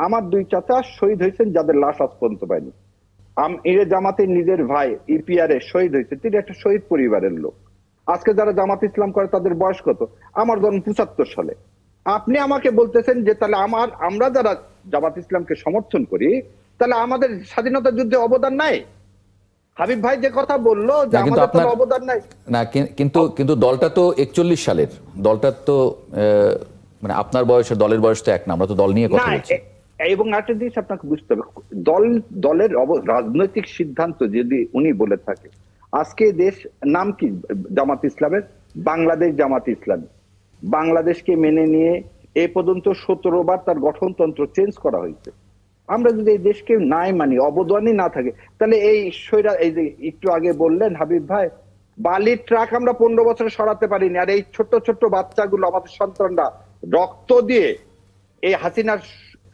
আমার 2 চাচা শহীদ হয়েছেন যাদের লাশ আজ পর্যন্ত পায়নি। জামাতের নিজের ভাই ইপিআর এ শহীদ হয়েছে, তিনি একটা শহীদ পরিবারের লোক। আজকে যারা জামাত ইসলাম করে তাদের বয়স কত? আমার জন্ম 75 সালে। আপনি আমাকে বলতেছেন যে তাহলে আমরা যারা জামাত ইসলামকে সমর্থন করি তাহলে আমাদের স্বাধীনতা যুদ্ধে অবদান নাই? হাবিব ভাই যে কথা বললো যে আমাদের অবদান নাই না, কিন্তু দলটা তো 41 সালের, দলটা তো মানে আপনার বয়সের দলের বয়স তো এক না, আমরা তো দল নিয়ে কথা বলছি। এবং একটা জিনিস আপনাকে বুঝতে হবে, দলের রাজনৈতিক সিদ্ধান্ত যদি উনি বলে থাকে, আজকে দেশ নাম কি জামাত ইসলামের? বাংলাদেশ জামাত ইসলামী। বাংলাদেশকে মেনে নিয়ে এ পর্যন্ত 17 বার তার গঠনতন্ত্র চেঞ্জ করা হয়েছে। আমরা যদি এই দেশকে নাই মানি, অবদানই না থাকে, তাহলে এই যে একটু আগে বললেন হাবিব ভাই, বালির ট্রাক আমরা 15 বছরে সরাতে পারিনি, আর এই ছোট্ট ছোট্ট বাচ্চাগুলো, আমাদের সন্তানরা রক্ত দিয়ে এই হাসিনার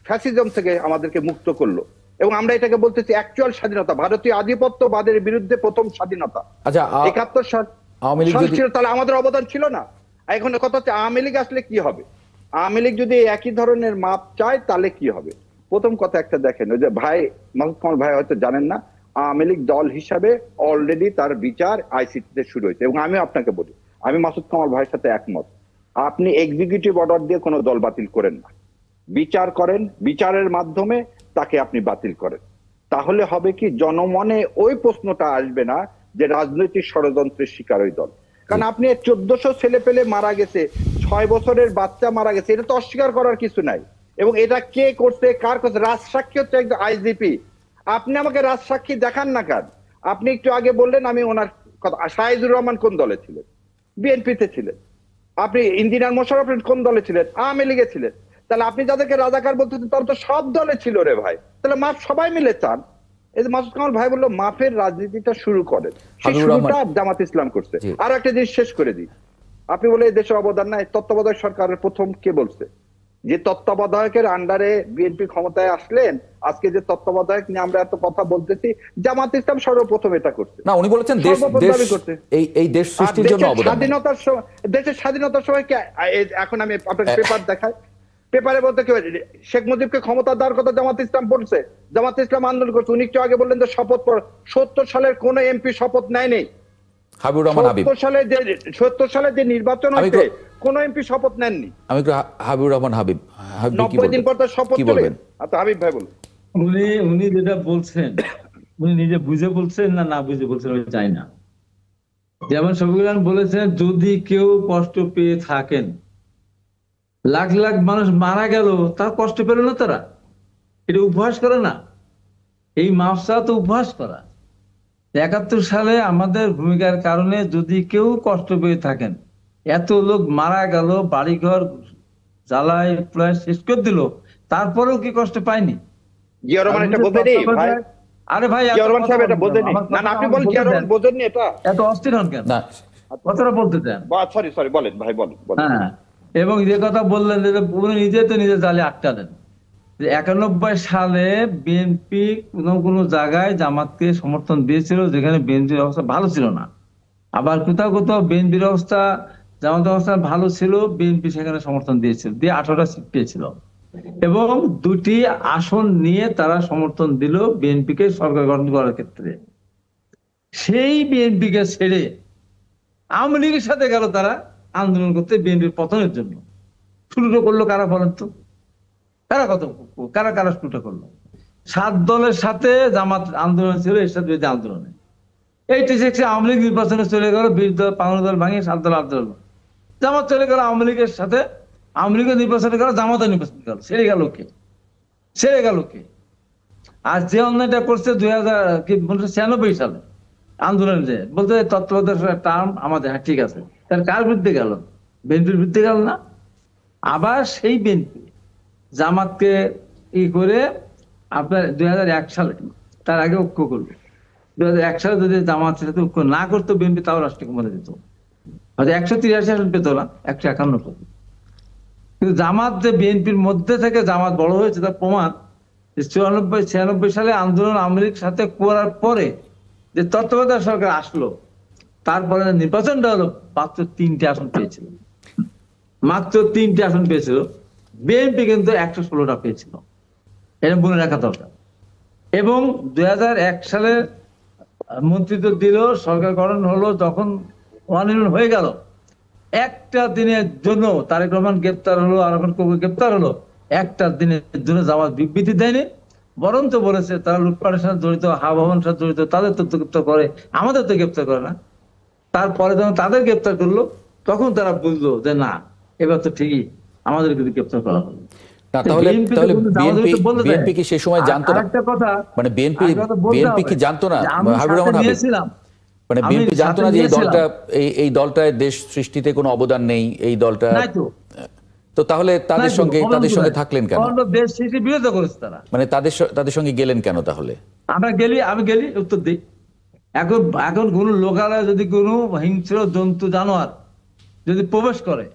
ফ্যাসিজম থেকে আমাদেরকে মুক্ত করলো। এবং আমরা এটাকে বলতেছি অ্যাকচুয়াল স্বাধীনতা, ভারতীয় আধিপত্যবাদের বিরুদ্ধে প্রথম স্বাধীনতা। আচ্ছা, 71 সাল ছিল, তাহলে আমাদের অবদান ছিল না? এখন কথা হচ্ছে আওয়ামী লীগ আসলে কি হবে? আওয়ামী লীগ যদি একই ধরনের মাপ চায় তাহলে কি হবে? প্রথম কথা একটা দেখেন, ওই যে ভাই মাসুদ কামাল ভাই হয়তো জানেন না, আওয়ামী লীগ দল হিসাবে অলরেডি তার বিচার আইসিটিতে শুরু হয়েছে। এবং আমি আপনাকে বলি, আমি মাসুদ কামাল ভাইয়ের সাথে একমত, আপনি এক্সিকিউটিভ অর্ডার দিয়ে কোনো দল বাতিল করেন না, বিচার করেন, বিচারের মাধ্যমে তাকে আপনি বাতিল করেন। তাহলে হবে কি, জনমনে ওই প্রশ্নটা আসবে না যে রাজনৈতিক ষড়যন্ত্রের শিকার ওই দল। কারণ আপনি 1400 ছেলে পেলে মারা গেছে, 6 বছরের বাচ্চা মারা গেছে, এটা তো অস্বীকার করার কিছু নাই। এবং এটা কে করছে, কার করছে? রাজসাক্ষী হচ্ছে একজন আইজিপি। আপনি আমাকে রাজসাক্ষী দেখান না কার? আপনি একটু আগে বললেন, আমি ওনার কথা, শাহিদুর রহমান কোন দলে ছিলেন? বিএনপিতে ছিলেন। আপনি ইঞ্জিনিয়ার মোশাররফ কোন দলে ছিলেন? আওয়ামী লীগে ছিলেন। তাহলে আপনি যাদেরকে রাজাকার বলতেছেন তারা তো সব দলে ছিল রে ভাই। তাহলে মাপ সবাই মিলে চান। এই যে মাসুদ কামাল ভাই বললো মাপের রাজনীতিটা শুরু করেন, সেই শুরুটা জামাত ইসলাম করছে। আর একটা জিনিস শেষ করে দিই, আপনি বলে এই দেশের অবদান নাই, তত্ত্বাবধায়ক সরকারের প্রথম কে বলছে? যে তত্ত্বাবধায়কের আন্ডারে বিএনপি ক্ষমতায় আসলেন, আজকে যে তত্ত্বাবধায়ক নিয়ে আমরা এত কথা বলতেছি, জামাত ইসলাম সর্বপ্রথম এটা করছে না। উনি বলেছেন এই দেশ সৃষ্টির জন্য অবদান। দেশের স্বাধীনতার সময় কি, এখন আমি আপনাকে পেপার দেখাই, পেপারে বলতে কি শেখ মুজিবকে ক্ষমতা দেওয়ার কথা জামাত ইসলাম বলছে, জামাত ইসলাম আন্দোলন করছে। উনি একটু আগে বললেন যে শপথ 70 সালের কোন এমপি শপথ নেয়নি। হাবিবুর রহমান হাবিব 70 সালে যে নির্বাচন হয়েছে কোন এমপি শপথ নেননি। আমি একটু হাবিবুর রহমান হাবিব 90 দিন পর তার শপথ চলে। আচ্ছা হাবিব ভাই বলুন। উনি যেটা বলছেন, উনি নিজে বুঝে বলছেন না বুঝে বলছেন আমি জানি না। যেমন শফিকুল বলেছেন, যদি কেউ কষ্ট পেয়ে থাকেন, লাখ লাখ মানুষ মারা গেল, তার কষ্ট পেল না তারা? এটা উপহাস করে না? এই মাফসা তো উপহাস করা। 71 সালে আমাদের ভূমিকার কারণে যদি কেউ কষ্ট পেয়ে থাকেন, এত লোক মারা গেল, বাড়িঘর জ্বালায় প্রায় শেষ করে দিল, তারপরেও কি কষ্ট পায়নি? জিয়া রহমান এটা বলতে নেই ভাই, আরে ভাই জিয়া রহমান সাহেব এটা বোঝেনি? না না, আপনি বলেন জিয়া রহমান বোঝেননি এটা? এত অস্থির হন কেন? না কথাটা বলতে দেন। সরি সরি, বলেন ভাই, বলেন। হ্যাঁ, এবং যে কথা বললেন যে উনি নিজে তো নিজে জালে আটকালেন যে 91 সালে বিএনপি কোনো জায়গায় জামাতকে সমর্থন দিয়েছিল যেখানে বিএনপির অবস্থা ভালো ছিল না, আবার কোথাও কোথাও বিএনপির অবস্থা জামাতের অবস্থা ভালো ছিল, বিএনপি সেখানে সমর্থন দিয়েছিল, দিয়ে 18টা সিট পেয়েছিল এবং 2টি আসন নিয়ে তারা সমর্থন দিল বিএনপিকে সরকার গঠন করার ক্ষেত্রে। সেই বিএনপিকে ছেড়ে আওয়ামী লীগের সাথে গেল তারা আন্দোলন করতে বিএনপির পতনের জন্য। শুরুটা করলো কারা বলেন তো? কারা কারা শুরুটা করলো? 7 দলের সাথে জামাত আন্দোলন ছিল, এরশাদ বিরোধী আন্দোলনে। 86 আওয়ামী লীগ নির্বাচনে চলে গেল, 20 দল 15 দল ভাঙে 7 দল 8 দল। জামাত চলে গেল আওয়ামী লীগের সাথে, আওয়ামী লীগের নির্বাচনে গেল, জামাতে নির্বাচন গেল। ছেড়ে গেল কে? আর যে অন্যায়টা করছে 1996 সালে আন্দোলন, যে বলতে তত্ত্বাবধায়ক টার্ম আমাদের, হ্যাঁ ঠিক আছে, তার কার বিরুদ্ধে গেল? বিএনপির বিরুদ্ধে গেল না? আবার সেই বিএনপি জামাতকে করে আপনার 2001 সালে তার আগে ঐক্য করলো। 2001 সালে যদি জামাতের সাথে ঐক্য না করতো বিএনপি, তাও রাষ্ট্রীয় ক্ষমতা দিত, হয়তো 183 আসন পেত না, 151 পেত। কিন্তু জামাত যে বিএনপির মধ্যে থেকে জামাত বড় হয়েছে তার প্রমাণ 94-96 সালে আন্দোলন আওয়ামী লীগের সাথে করার পরে যে তত্ত্বাবধায়ক সরকার আসলো, তারপরে নির্বাচনটা হলো, মাত্র 3টে আসন পেয়েছিল, মাত্র 3টে আসন পেয়েছিল। বিএনপি কিন্তু 116টা পেয়েছিল, এটা মনে রাখা দরকার। এবং 2001 সালে মন্ত্রিত্ব দিল, সরকার গঠন হলো, যখন ওয়ান হয়ে গেল, একটা দিনের জন্য তারেক রহমান গ্রেপ্তার হলো, আরাফাত কবির গ্রেপ্তার হলো, একটা দিনের জন্য জামাত বিবৃতি দেয়নি, বরঞ্চ বলেছে তারা লুটপাটের সাথে জড়িত, হাওয়ার সাথে জড়িত, তাদের তো গ্রেপ্তার করে, আমাদের তো গ্রেপ্তার করে না। তারপরে যখন তাদের গ্রেপ্তার করলো, তখন তারা বুঝলো যে না, এবার তো ঠিকই আমাদের কিন্তু গ্রেপ্তার করা হলো। না, তাহলে বিএনপি কি সেই সময় জানতো না? মানে বিএনপি কি জানতো না? হাবিবুর রহমান হাবিব, মানে বিএনপি জানতো না যে এই দলটায় দেশ সৃষ্টিতে কোনো অবদান নেই, এই দলটা? তো তাহলে তাদের সঙ্গে থাকলেন কেন? দেশ সৃষ্টির বিরোধিতা করেছে তারা, মানে তাদের সঙ্গে গেলেন কেন তাহলে? আমি গেলি উত্তর দিই। এখন কোন লোকালয়ে যদি কোনো হিংস্র জন্তু জানোয়ার যদি প্রবেশ করে,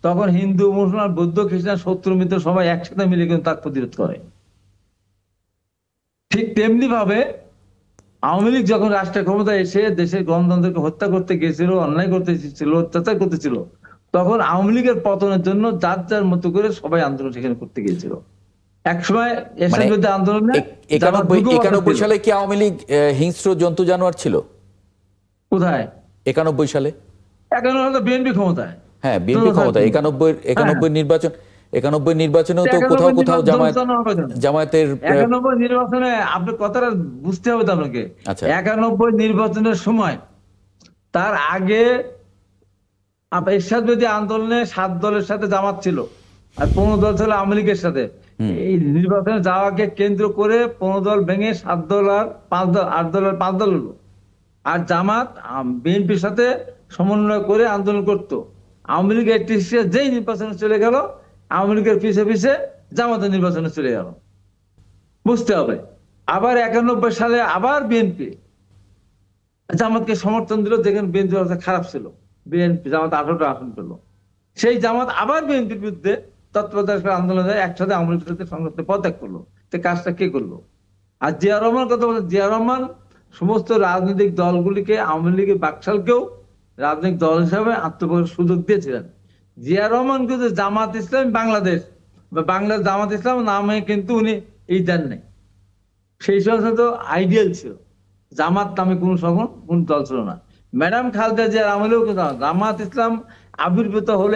তখন হিন্দু, মুসলমান, বৌদ্ধ, খ্রিস্টান, শত্রু মিত্র সবাই একসাথে মিলে কিন্তু তার প্রতিরোধ করে। ঠিক তেমনি ভাবে আওয়ামী লীগ যখন রাষ্ট্রের ক্ষমতায় এসে দেশের গণতন্ত্রকে হত্যা করতে গিয়েছিল, অন্যায় করতে ছিল, অত্যাচার করতেছিল, তখন আওয়ামী লীগের পতনের জন্য যার যার মতো করে সবাই আন্দোলন সেখানে করতে গিয়েছিল। একসময় এরশাদ বিরোধী আন্দোলনে 91 সালে কি আওয়ামী লীগ হিংস্র জন্তু জানোয়ার ছিল? কোথায় 91 সালে? 91 বিএনপি ক্ষমতায়। হ্যাঁ, বিএনপি ক্ষমতায়। 91 নির্বাচনেও তো কোথাও জামায়াতের 91 নির্বাচনে, আপনার কথাটা বুঝতে হবে তো আপনাকে। 91 নির্বাচনের সময়, তার আগে এরশাদ বিরোধী আন্দোলনে 7 দলের সাথে জামাত ছিল, আর 15 দল ছিল আওয়ামী লীগের সাথে। এই নির্বাচনে যাওয়াকে কেন্দ্র করে 15 দল ভেঙে 7 দল আর 5 দল, 8 দল আর 5 দল হলো। আর জামাত বিএনপির সাথে সমন্বয় করে আন্দোলন করতো। আওয়ামী লীগ 86 যেই নির্বাচনে চলে গেল, আওয়ামী লীগের পিছে পিছে জামাতের নির্বাচনে চলে গেল, বুঝতে হবে। আবার 91 সালে আবার বিএনপি জামাতকে সমর্থন দিল, যেখানে বিএনপির অবস্থা খারাপ ছিল। বিএনপি জামাত 18টা আসন পেল। সেই জামাত আবার বিএনপির বিরুদ্ধে তত্ত্বাবধায়ক আন্দোলনে একসাথে আওয়ামী লীগের সাথে সংঘাতে পদত্যাগ করলো। তো কাজটা কে করলো? আর জিয়া রহমান কথা বলছে, জিয়া রহমান সমস্ত রাজনৈতিক দলগুলিকে, আওয়ামী লীগের বাকশালকেও রাজনৈতিক দল হিসাবে আত্মপ্রকাশের সুযোগ দিয়েছিলেন। জিয়া রহমান কিন্তু জামাত ইসলাম বাংলাদেশ বা বাংলাদেশ জামাত ইসলাম নামে কিন্তু উনি এই দেন নাই। সেই সময় তো আইডিয়াল ছিল, জামাত নামে কোন দল ছিল না। ম্যাডাম খালেদা জিয়ার আমলেও কিন্তু জামাত ইসলাম আবির্ভূত হলো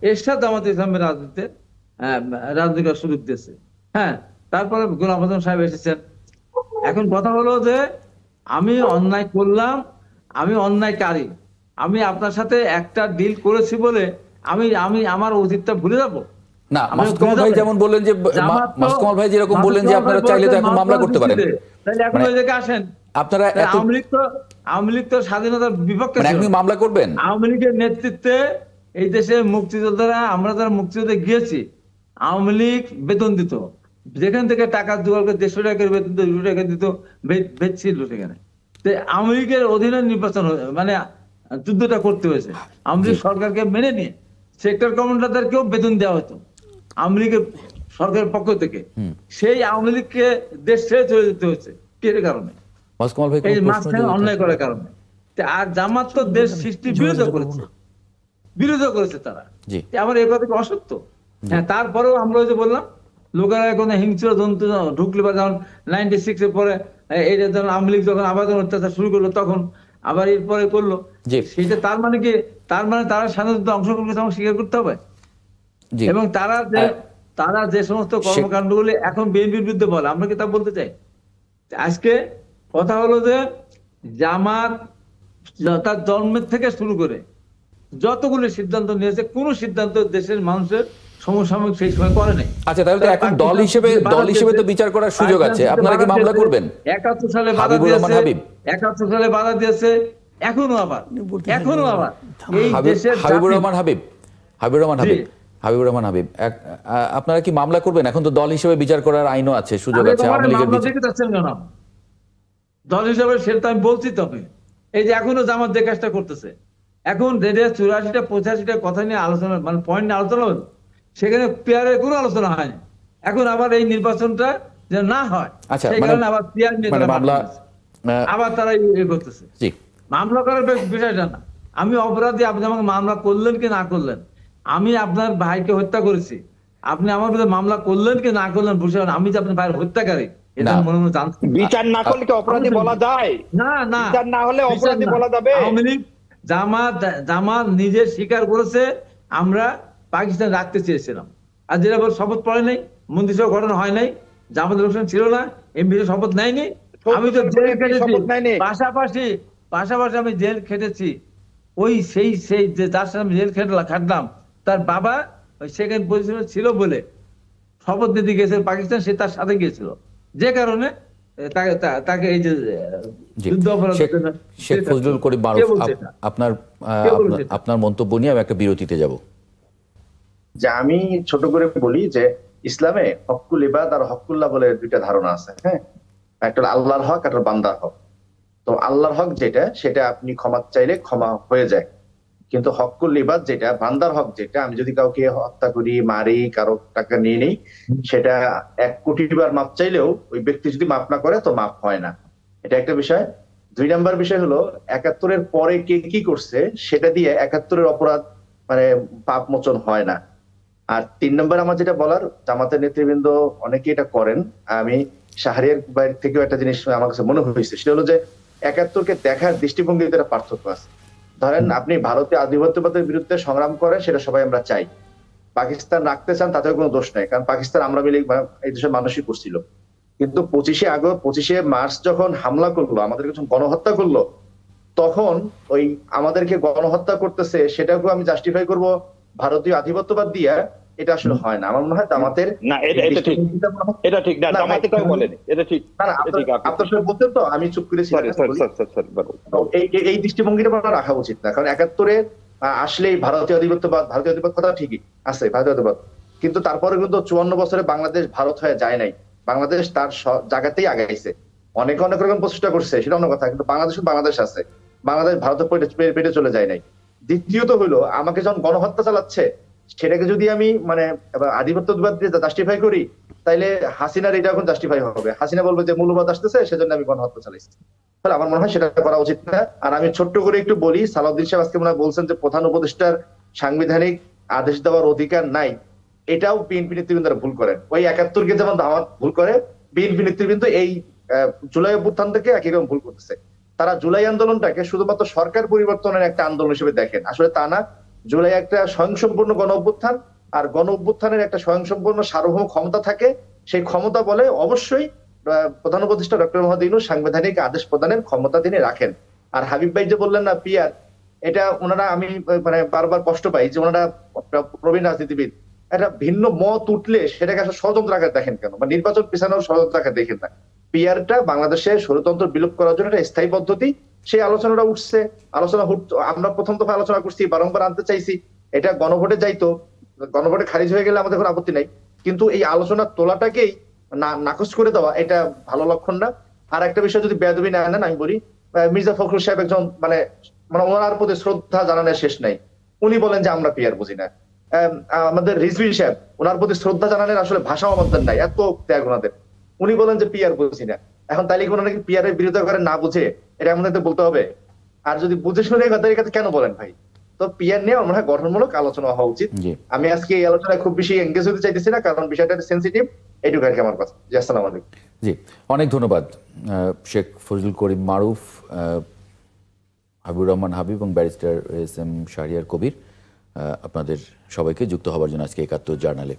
এরশাদ জামাত ইসলামের রাজনীতি সুযোগ দিয়েছে। হ্যাঁ, তারপরে গোলাম আজম সাহেব এসেছেন। এখন কথা হলো যে আমি অন্যায় করলাম, আমি অন্যায়কারী, আমি আপনার সাথে একটা ডিল করেছি বলে আমি আমার অতীতটা ভুলে যাবো না? মাসুদ কামাল ভাই যেমন বললেন যে, মাসুদ কামাল ভাই যেরকম বললেন যে আপনারা চাইলে তো এখন মামলা করতে পারেন, তাহলে এখন ওই জায়গায় আসেন। আপনারা আওয়ামী লীগ তো স্বাধীনতার বিপক্ষে, আপনি মামলা করবেন? আওয়ামী লীগের নেতৃত্বে এই দেশে মুক্তিযোদ্ধারা, আমরা যারা মুক্তিযুদ্ধে গিয়েছি, আওয়ামী লীগ বেতন দিত, যেখান থেকে টাকা জোগাড় করে 150 টাকার বেতন 200 টাকা দিত, বেচছিল সেখানে। আওয়ামী লীগের অধীনে নির্বাচন মানে যুদ্ধটা করতে হয়েছে। আওয়ামী লীগ সরকারকে মেনে নিয়ে সেক্টর কমান্ডারদেরকেও বেতন দেওয়া হতো আওয়ামী লীগের সরকারের পক্ষ থেকে। সেই আওয়ামী লীগকে দেশ ছেড়ে চলে যেতে হয়েছে এর কারণে, এই মাঝখানে অন্যায় করার কারণে। আর জামাত তো দেশ সৃষ্টির বিরোধিতা করেছে তারা। আমার এই কথা কি অসত্য? হ্যাঁ, তারপরেও আমরা ওই যে বললাম লোকেরা এখন হিংস্র জন্তু ঢুকলে বা যেমন 96 এর পরে এইটা যখন আওয়ামী লীগ যখন আবার অত্যাচার শুরু করলো তখন আবার এরপরে করলো, সেটা তার মানে কি? তার মানে তারা স্বাধীনতা অংশগ্রহণ করতে আমাকে স্বীকার করতে হবে। এবং তারা যে সমস্ত কর্মকাণ্ডগুলি এখন বিএনপির বিরুদ্ধে বলে, আমরা কি তা বলতে চাই? আজকে কথা হলো যে জামাত তার জন্মের থেকে শুরু করে যতগুলো সিদ্ধান্ত নিয়েছে, কোন সিদ্ধান্ত দেশের মানুষের সমসাময়িক সেই সময় করে নাই। আচ্ছা, তাহলে তো এখন দল হিসেবে তো বিচার করার সুযোগ আছে, আপনারা কি মামলা করবেন? 71 সালে বাধা দিয়েছে, 71 সালে বাধা দিয়েছে, এখনো আবার এই দেশের হাবিবুর রহমান হাবিব, আপনারা কি মামলা করবেন? এখন তো দল হিসেবে বিচার করার আইনও আছে, সুযোগ আছে। আওয়ামী লীগের দল হিসেবে সেটা আমি বলছি। তবে এই যে এখনো জামাত যে কাজটা করতেছে, এখন 84টা 85টা কথা নিয়ে আলোচনা, মানে পয়েন্ট নিয়ে আলোচনা হলো, সেখানে পেয়ারের কোনো আলোচনা হয়নি। এখন আবার এই নির্বাচনটা যে না হয় সেই কারণে আবার পেয়ার নিয়ে আবার তারা ইয়ে করতেছে। মামলা করার বিষয়টা না, আমি অপরাধী, আপনি আমাকে মামলা করলেন কি না করলেন, আমি আপনার ভাইকে হত্যা করেছি, আপনি আমার বিরুদ্ধে মামলা করলেন কি না করলেন বুঝে, আমি যে আপনার ভাইয়ের হত্যাকারী এটা মনে মনে জানতেন। বিচার না করলে কি অপরাধী বলা যায়? না, বিচার না হলে অপরাধী বলা যাবে? আওয়ামী লীগ জামাত নিজে স্বীকার করেছে আমরা পাকিস্তান রাখতে চেয়েছিলাম, আর যেটা বল শপথ পড়ে নাই, মন্ত্রিসভা গঠন হয় নাই, জামাত ইলেকশন ছিল না, এমপি শপথ নেয়নি। আমি তো জেল খেটেছি, পাশাপাশি আমি জেল খেটেছি। ওই সেই যে যার সাথে আমি জেল খাটলাম তার বাবা ওই সেকেন্ড পজিশনে ছিল বলে শপথ নিতে গেছে পাকিস্তান, সে তার সাথে গিয়েছিল, যে কারণে তাকে এই যে যুদ্ধ অপরাধ। শেখ ফজলুল করিম মারুফ, আপনার মন্তব্য নিয়ে আমি একটা বিরতিতে যাব। যে আমি ছোট করে বলি যে ইসলামে হকুল ইবাদ আর হকুল্লাহ বলে দুইটা ধারণা আছে। হ্যাঁ, একটা আল্লাহর হক, একটা বান্দার হক। তো আল্লাহর হক যেটা, সেটা আপনি ক্ষমা চাইলে ক্ষমা হয়ে যায়, কিন্তু হকুল ইবাদ যেটা, বান্দার হক যেটা, আমি যদি কাউকে হত্যা করি, মারি, কারো টাকা নিয়ে নিই, সেটা 1 কোটি বার মাপ চাইলেও ওই ব্যক্তি যদি মাপ না করে তো মাপ হয় না। এটা একটা বিষয়। 2 নম্বর বিষয় হলো 71-এর পরে কে কি করছে সেটা দিয়ে 71-এর অপরাধ মানে পাপ মোচন হয় না। আর 3 নম্বর আমার যেটা বলার, জামাতের নেতৃবৃন্দ অনেকে এটা করেন, আমি শাহরিয়ার বাইরে থেকেও একটা জিনিস আমার কাছে মনে হয়েছে, সেটা হলো যে 71-কে দেখার দৃষ্টিভঙ্গিতে একটা পার্থক্য আছে। ধরেন আপনি ভারতীয় আধিপত্যবাদের বিরুদ্ধে সংগ্রাম করেন, সেটা সবাই আমরা চাই। পাকিস্তান রাখতে চান, তাতেও কোনো দোষ নাই, কারণ পাকিস্তান আমরা মিলে এই দেশের মানুষই করছিল। কিন্তু 25শে মার্চ যখন হামলা করলো, আমাদের যখন গণহত্যা করলো, তখন ওই আমাদেরকে গণহত্যা করতেছে সেটাকেও আমি জাস্টিফাই করব ভারতীয় আধিপত্যবাদ দিয়ে, এটা আসলে হয় না। আমার মনে হয় জামাতের না, এটা ঠিক না, জামাতেটাও বলেনি এটা ঠিক না। আপনার সাথে বলতেন তো, আমি চুপ করেছি। এই দৃষ্টিভঙ্গিটা রাখা উচিত না, কারণ 71-এ আসলেই ভারতীয় আধিপত্যবাদ কথা ঠিকই আছে, ভারতীয় আধিপত্যবাদ, কিন্তু তারপরে কিন্তু 54 বছরে বাংলাদেশ ভারত হয়ে যায় নাই। বাংলাদেশ তার জায়গাতেই আগাইছে, অনেক রকম প্রচেষ্টা করছে, সেটা অন্য কথা, কিন্তু বাংলাদেশ আছে, বাংলাদেশ ভারতের পেটে চলে যায় নাই। দ্বিতীয়ত হইলো, আমাকে যখন গণহত্যা চালাচ্ছে সেটাকে যদি আমি মানে আধিপত্যবাদ দিয়ে জাস্টিফাই করি, তাইলে হাসিনার এটা এখন জাস্টিফাই হবে। হাসিনা বলবে যে মৌলবাদ আসতেছে, সেজন্য আমি গণহত্যা চালাইছি। তাহলে আমার মনে হয় সেটা করা উচিত না। আর আমি ছোট্ট করে একটু বলি, সালাউদ্দিন সাহেব আজকে মনে হয় বলছেন যে প্রধান উপদেষ্টার সাংবিধানিক আদেশ দেওয়ার অধিকার নাই, এটাও বিএনপি নেতৃবৃন্দরা ভুল করেন। ওই 71-কে যেমন দাওয়াত ভুল করে, বিএনপি নেতৃবৃন্দ এই জুলাই অভ্যুত্থান থেকে একই রকম ভুল করতেছে। তারা জুলাই আন্দোলনটাকে শুধুমাত্র সরকার পরিবর্তনের একটা আন্দোলন হিসেবে দেখেন, আসলে তা না। জুলাই একটা স্বয়ংসম্পূর্ণ গণ অভ্যুত্থান, আর গণ অভ্যুত্থানের একটা স্বয়ংসম্পূর্ণ সার্বভৌম ক্ষমতা থাকে। সেই ক্ষমতা বলে অবশ্যই প্রধান উপদেষ্টা ডক্টর মোহাম্মদ ইউনূস সাংবিধানিক আদেশ প্রদানের ক্ষমতা তিনি রাখেন। আর হাবিব ভাই যে বললেন না পিয়ার, এটা ওনারা আমি মানে বারবার কষ্ট পাই যে ওনারা প্রবীণ রাজনীতিবিদ, একটা ভিন্ন মত উঠলে সেটাকে আসলে ষড়যন্ত্র আকারে দেখেন কেন, বা নির্বাচন পিছানোর ষড়যন্ত্র আকারে দেখেন না। পিয়ারটা বাংলাদেশের ষড়যন্ত্র বিলোপ করার জন্য একটা স্থায়ী পদ্ধতি, সেই আলোচনাটা উঠছে, আমরা প্রথম দফা আলোচনা করছি, বারংবার আনতে চাইছি, এটা গণভোটে যাইতো, গণভোটে খারিজ হয়ে গেলে আমাদের কোনো আপত্তি নাই, কিন্তু এই আলোচনার তোলাটাকেই নাকচ করে দেওয়া এটা ভালো লক্ষণ না। আর একটা বিষয় যদি বেয়াদবি না আনেন, আমি বলি মির্জা ফখরুল সাহেব একজন মানে ওনার প্রতি শ্রদ্ধা জানানোর শেষ নাই। উনি বলেন যে আমরা পিয়ার বুঝি না। আমাদের রিজভী সাহেব, ওনার প্রতি শ্রদ্ধা জানানোর আসলে ভাষাও আমাদের নাই, এত ত্যাগ ওনাদের। উনি বলেন যে পিয়ার বুঝি না। এখন তাইলে ওনারা কি পিয়ারের বিরোধিতা করে না বুঝে, এটা আমাদের বলতে হবে? আর যদি বুঝে শুনে কথা কেন বলেন ভাই? তো পিয়ার নিয়ে আমার মনে হয় গঠনমূলক আলোচনা হওয়া উচিত। আমি আজকে এই আলোচনায় খুব বেশি এঙ্গেজ হতে চাইতেছি না, কারণ বিষয়টা সেন্সিটিভ। এইটুকু আর কি আমার কথা। জি, আসসালামু আলাইকুম। জি, অনেক ধন্যবাদ শেখ ফজলুল করিম মারুফ, হাবিবুর রহমান হাবিব এবং ব্যারিস্টার এস.এম. শাহরিয়ার কবির, আপনাদের সবাইকে যুক্ত হবার জন্য আজকে ৭১ জার্নালে।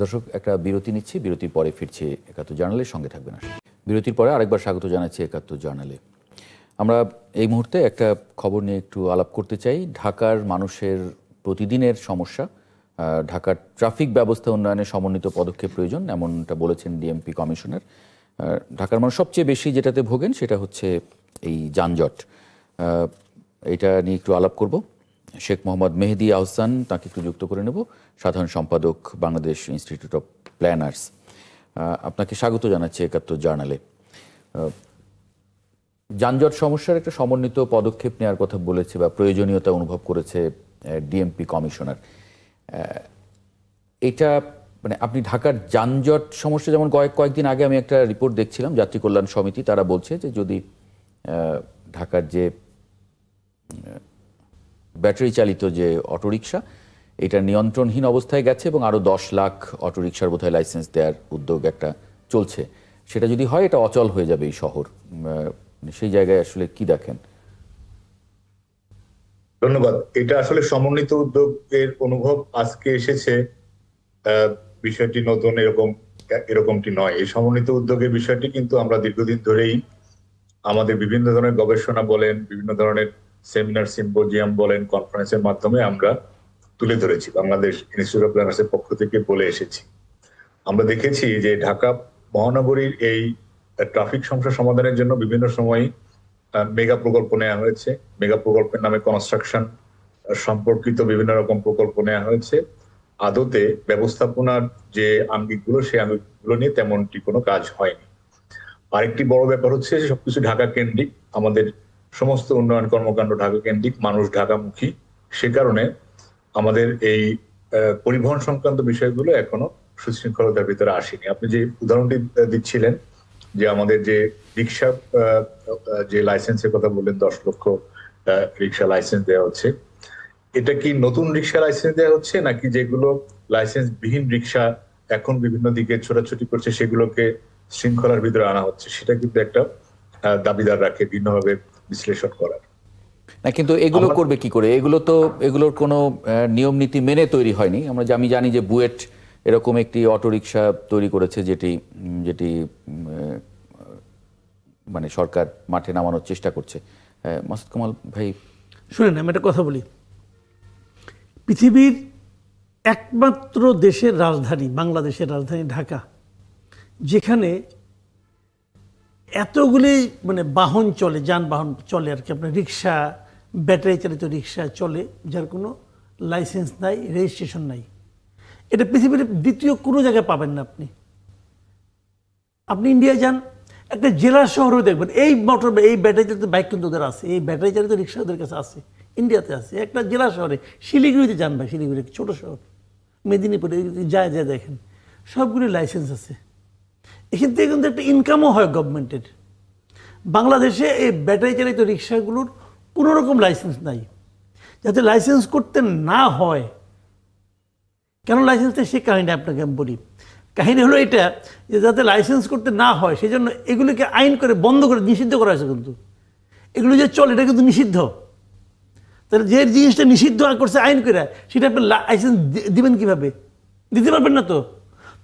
দর্শক, একটা বিরতি নিচ্ছি, বিরতির পরে ফিরছি ৭১ জার্নালের সঙ্গে থাকবেন। বিরতির পরে আরেকবার স্বাগত জানাচ্ছি ৭১ জার্নালে। আমরা এই মুহূর্তে একটা খবর নিয়ে একটু আলাপ করতে চাই। ঢাকার মানুষের প্রতিদিনের সমস্যা, ঢাকার ট্রাফিক ব্যবস্থা উন্নয়নে সমন্বিত পদক্ষেপ প্রয়োজন, এমনটা বলেছেন ডিএমপি কমিশনার। ঢাকার মানুষ সবচেয়ে বেশি যেটাতে ভোগেন সেটা হচ্ছে এই যানজট। এটা নিয়ে একটু আলাপ করব। শেখ মোহাম্মদ মেহেদি আহসান, তাকে একটু যুক্ত করে নেব, সাধারণ সম্পাদক বাংলাদেশ ইনস্টিটিউট অফ প্ল্যানার্স। আপনাকে স্বাগত জানাচ্ছি ৭১ জার্নালে। যানজট সমস্যার একটা সমন্বিত পদক্ষেপ নেওয়ার কথা বলেছে বা প্রয়োজনীয়তা অনুভব করেছে ডিএমপি কমিশনার। এটা মানে আপনি ঢাকার যানজট সমস্যা, যেমন কয়েকদিন আগে আমি একটা রিপোর্ট দেখছিলাম, যাত্রী কল্যাণ সমিতি, তারা বলছে যে যদি ঢাকার যে ব্যাটারি চালিত যে অটোরিকশা, এটা নিয়ন্ত্রণহীন অবস্থায় গেছে এবং আরও ১০ লাখ অটোরিকশার বোধহয় লাইসেন্স দেওয়ার উদ্যোগ একটা চলছে। সেটা যদি হয় এটা অচল হয়ে যাবে এই শহর। সেই জায়গায় আসলে কি দেখেন? ধন্যবাদ। এটা আসলে সমন্বিত উদ্যোগের অনুভব আজকে এসেছে, বিষয়টি নতুন এরকমটি নয়। এই সমন্বিত উদ্যোগের বিষয়টি কিন্তু আমরা দীর্ঘদিন ধরেই আমাদের বিভিন্ন ধরনের গবেষণা বলেন, বিভিন্ন ধরনের সেমিনার, সিম্পোজিয়াম বলেন, কনফারেন্সের মাধ্যমে আমরা তুলে ধরেছি। বাংলাদেশ ইনস্টিটিউট অফ প্ল্যানার্সের পক্ষ থেকে বলে এসেছি। আমরা দেখেছি যে ঢাকা মহানগরীর এই ট্রাফিক সমস্যা সমাধানের জন্য বিভিন্ন সময় মেগা প্রকল্প নেওয়া হয়েছে। মেগা প্রকল্পের নামে কনস্ট্রাকশন সম্পর্কিত বিভিন্ন রকম প্রকল্প নেওয়া হয়েছে। আদতে ব্যবস্থাপনার যে আঙ্গিকগুলো, সেই আঙ্গিকগুলো নিয়ে তেমনটি কোনো কাজ হয়নি। আরেকটি বড় ব্যাপার হচ্ছে যে সবকিছু ঢাকা কেন্দ্রিক, আমাদের সমস্ত উন্নয়ন কর্মকাণ্ড ঢাকা কেন্দ্রিক, মানুষ ঢাকামুখী। সে কারণে আমাদের এই পরিবহন সংক্রান্ত বিষয়গুলো এখনো সুশৃঙ্খলতার ভিতরে আসেনি। আপনি যে উদাহরণটি দিচ্ছিলেন যে আমাদের যে রিক্সা যে লাইসেন্সের কথা বললেন, ১০ লক্ষ রিক্সা লাইসেন্স দেওয়া হচ্ছে, এটা কি নতুন রিক্সা লাইসেন্স দেওয়া হচ্ছে নাকি যেগুলো লাইসেন্স বিহীন রিক্সা এখন বিভিন্ন দিকে ছোটাছুটি করছে সেগুলোকে শৃঙ্খলার ভিতরে আনা হচ্ছে? সেটা কিন্তু একটা দাবিদার রাখে ভিন্নভাবে বিশ্লেষণ করার। না, কিন্তু এগুলো করবে কি করে? এগুলোর কোনো নিয়ম নীতি মেনে তৈরি হয়নি। আমি জানি যে বুয়েট এরকম একটি অটোরিকশা তৈরি করেছে, যেটি মানে সরকার মাঠে নামানোর চেষ্টা করছে। মাসুদ কামাল ভাই, শুনেন, আমি একটা কথা বলি। পৃথিবীর একমাত্র দেশের রাজধানী, বাংলাদেশের রাজধানী ঢাকা, যেখানে এতগুলি মানে বাহন চলে, যানবাহন চলে আর কি, আপনার রিক্সা, ব্যাটারি চালিত রিক্সা চলে, যার কোনো লাইসেন্স নাই, রেজিস্ট্রেশন নাই। এটা পৃথিবীর দ্বিতীয় কোনো জায়গায় পাবেন না। আপনি ইন্ডিয়ায় যান, একটা জেলা শহরেও দেখবেন এই ব্যাটারি চালিত বাইক কিন্তু ওদের আছে, এই ব্যাটারি চালিত রিক্সা ওদের কাছে আছে, ইন্ডিয়াতে আছে। একটা জেলা শহরে, শিলিগুড়িতে যান ভাই, শিলিগুড়ি ছোট শহর, মেদিনীপুরে যায় দেখেন সবগুলি লাইসেন্স আছে। এখান থেকে কিন্তু একটা ইনকামও হয় গভর্নমেন্টের। বাংলাদেশে এই ব্যাটারি চালিত রিক্সাগুলোর কোনো রকম লাইসেন্স নাই। যাতে লাইসেন্স করতে না হয়, কেন লাইসেন্স নেই সে কাহিনী আপনাকে আমি বলি। কাহিনী হলো এটা যে যাতে লাইসেন্স করতে না হয় সেই জন্য এগুলিকে আইন করে বন্ধ করে নিষিদ্ধ করা হয়েছে। কিন্তু এগুলো যে চলে এটা কিন্তু নিষিদ্ধ। তাহলে যে জিনিসটা নিষিদ্ধ করছে আইন করে, সেটা আপনি লাইসেন্স দিবেন কিভাবে? দিতে পারবেন না তো।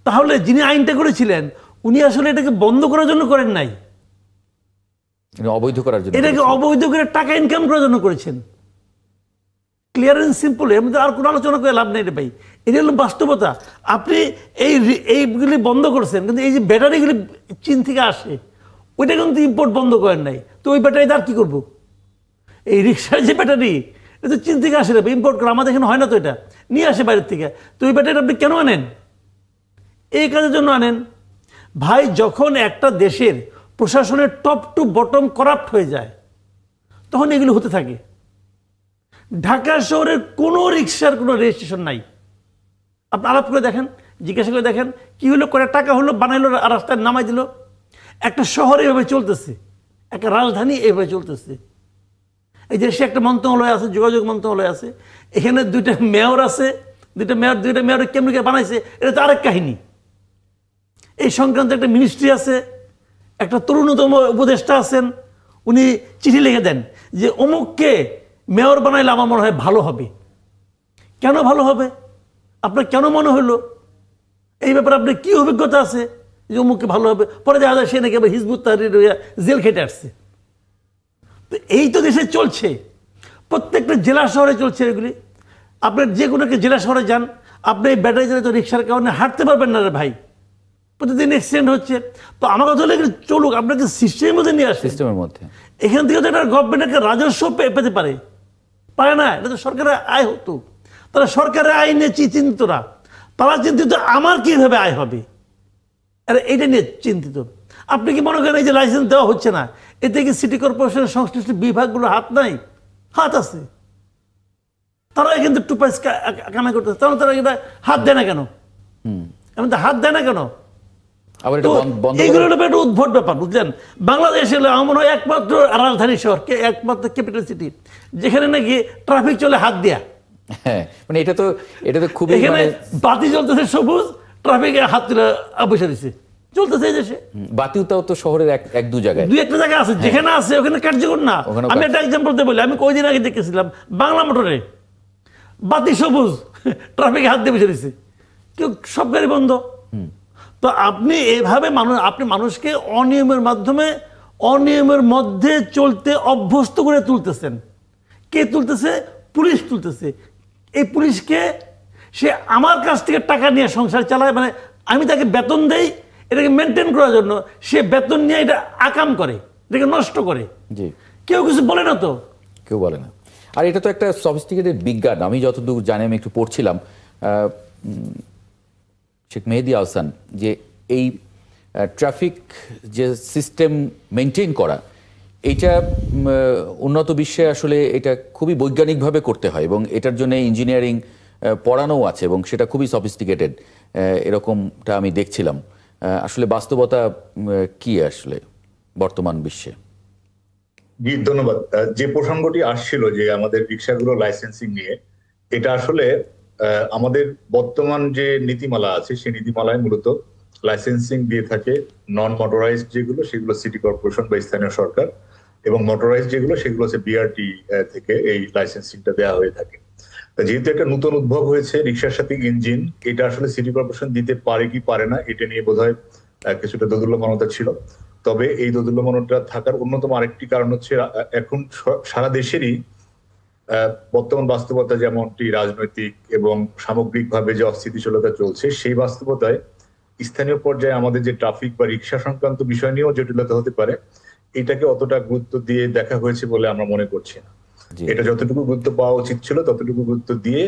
তাহলে যিনি আইনটা করেছিলেন উনি আসলে এটাকে বন্ধ করার জন্য করেন নাই, অবৈধ করার জন্য, এটাকে অবৈধ করে টাকা ইনকাম করার জন্য করেছেন। ক্লিয়ার অ্যান্ড সিম্পল, এর মধ্যে আর কোনো আলোচনা করে লাভ নেই রে ভাই। এটা হলো বাস্তবতা। আপনি এইগুলি বন্ধ করছেন, কিন্তু এই যে ব্যাটারিগুলি চীন থেকে আসে ওইটা কিন্তু ইম্পোর্ট বন্ধ করেন নাই। তো ওই ব্যাটারি আর কি করবো? এই রিক্সার যে ব্যাটারি, এটা তো চীন থেকে আসে না, ইম্পোর্ট করে, আমাদের এখানে হয় না তো, এটা নিয়ে আসে বাইরের থেকে। তো ওই ব্যাটারি আপনি কেন আনেন? এই কাজের জন্য আনেন। ভাই, যখন একটা দেশের প্রশাসনের টপ টু বটম করাপ্ট হয়ে যায় তখন এগুলো হতে থাকে। ঢাকা শহরের কোনো রিক্সার কোনো রেজিস্ট্রেশন নাই। আপনি আলাপ করে দেখেন, জিজ্ঞাসা করে দেখেন কি হলো, কয়েক টাকা হলো, বানাইলো, রাস্তায় নামাই দিল। একটা শহর এভাবে চলতেছে, একটা রাজধানী এভাবে চলতেছে। এই দেশে একটা মন্ত্রণালয় আছে, যোগাযোগ মন্ত্রণালয় আছে, এখানে দুইটা মেয়র আছে, দুইটা মেয়র কেমনি বানাইছে এটা তো আরেক কাহিনী। এই সংক্রান্ত একটা মিনিস্ট্রি আছে, একটা তরুণতম উপদেষ্টা আছেন, উনি চিঠি লিখে দেন যে অমুককে মেয়র বানাইলে আমার মনে হয় ভালো হবে। কেন ভালো হবে? আপনার কেন মনে হলো? এই ব্যাপারে আপনার কি অভিজ্ঞতা আছে যে অমুককে ভালো হবে? পরে দেখা যায় সে নাকি আবার হিজবুত তাহরির জেল খেটে আসছে। তো এই তো দেশে চলছে, প্রত্যেকটা জেলা শহরে চলছে এগুলি। আপনার যে কোনো একটা জেলা শহরে যান, আপনি এই ব্যাটারি চালিত রিক্সার কারণে হাঁটতে পারবেন না রে ভাই, প্রতিদিন অ্যাক্সিডেন্ট হচ্ছে। তো আমার কথা হলো চলুক, আপনাকে সিস্টেমের মধ্যে নিয়ে আসে, সিস্টেমের মধ্যে। এখান থেকে তো একটা গভর্নমেন্ট একটা রাজস্ব পেতে পারে না, এটা তো সরকারের আয় হতো। তারা সরকারের আয় নিয়ে চিন্তিত না, তারা চিন্তিত আমার কিভাবে আয় হবে, আর এইটা নিয়ে চিন্তিত। আপনি কি মনে করেন এই যে লাইসেন্স দেওয়া হচ্ছে না, এতে কি সিটি কর্পোরেশনের সংশ্লিষ্ট বিভাগগুলো হাত নাই? হাত আছে, তারা কিন্তু টুপাইস কামাই করতেছে, তারা এটা হাত দেয় না কেন? হাত দেয় না কেন? এগুলো একটা উদ্ভট ব্যাপার, বুঝলেন? বাংলাদেশ হলো আমার মনে হয় একমাত্র রাজধানী শহর, একমাত্র ক্যাপিটাল সিটি যেখানে নাকি ট্রাফিক চলে হাত দেয়া। মানে এটা তো খুবই, এখানে বাতি জ্বলতেছে সবুজ, ট্রাফিকে হাত তুলে বসে দিচ্ছে, চলতেছে এই দেশে। বাতিটাও তো শহরের এক দু জায়গায়, দুই একটা জায়গা আছে যেখানে আছে, ওখানে কার্যকর না। আমি একটা এক্সাম্পল দিয়ে বলি, আমি কয়দিন আগে দেখেছিলাম বাংলা মোটরে বাতি সবুজ, ট্রাফিকে হাত দিয়ে বসে দিচ্ছে, কেউ, সব গাড়ি বন্ধ। তো আপনি এভাবে আপনি মানুষকে অনিয়মের মধ্যে চলতে অভ্যস্ত করে তুলতেছেন। কে তুলতেছে? পুলিশ তুলতেছে। এই পুলিশকে সে আমার কাছ থেকে টাকা নিয়ে সংসার চালায়, মানে আমি তাকে বেতন দেই এটাকে মেনটেন করার জন্য, সে বেতন নিয়ে এটা আকাম করে, এটাকে নষ্ট করে। কেউ কিছু বলে না, তো কেউ বলে না। আর এটা তো একটা সফিস্টিকেটেড বিজ্ঞান। আমি যতদূর জানি, আমি একটু পড়ছিলাম, শেখ মেহেদী আহসান, যে এই ট্রাফিক যে সিস্টেম মেনটেন করা, এইটা উন্নত বিশ্বে আসলে এটা খুবই বৈজ্ঞানিকভাবে করতে হয়, এবং এটার জন্য ইঞ্জিনিয়ারিং পড়ানোও আছে, এবং সেটা খুবই সফিস্টিকেটেড, এরকমটা আমি দেখছিলাম। আসলে বাস্তবতা কি আসলে বর্তমান বিশ্বে? জি, ধন্যবাদ। যে প্রসঙ্গটি আসছিল যে আমাদের রিক্সাগুলো লাইসেন্সিং নিয়ে, এটা আসলে আমাদের বর্তমান যে নীতিমালা আছে সেই নীতিমালায় মূলত লাইসেন্সিং দিয়ে থাকে নন মোটরাইজড যেগুলো, সেগুলো সিটি কর্পোরেশন বা স্থানীয় সরকার, এবং মোটরাইজড যেগুলো সেগুলো হচ্ছে বিআরটি থেকে এই লাইসেন্সিংটা দেওয়া হয়ে থাকে। যেহেতু একটা নতুন উদ্ভব হয়েছে রিক্সার সাথে ইঞ্জিন, এটা আসলে সিটি কর্পোরেশন দিতে পারে কি পারে না, এটা নিয়ে বোধহয় কিছুটা দোদুল্যমানতা ছিল। তবে এই দোদুল্যমানতা থাকার অন্যতম আরেকটি কারণ হচ্ছে এখন সারা দেশেরই বর্তমান বাস্তবতা, যেমনটি রাজনৈতিক এবং সামগ্রিকভাবে যে অস্থিতিশীলতা চলছে, সেই বাস্তবতায় স্থানীয় পর্যায়ে আমাদের যে ট্রাফিক বা রিক্সা সংক্রান্ত বিষয় নিয়েও জটিলতা হতে পারে, এটাকে অতটা গুরুত্ব দিয়ে দেখা হয়েছে বলে আমরা মনে করছি না। এটা যতটুকু গুরুত্ব পাওয়া উচিত ছিল ততটুকু গুরুত্ব দিয়ে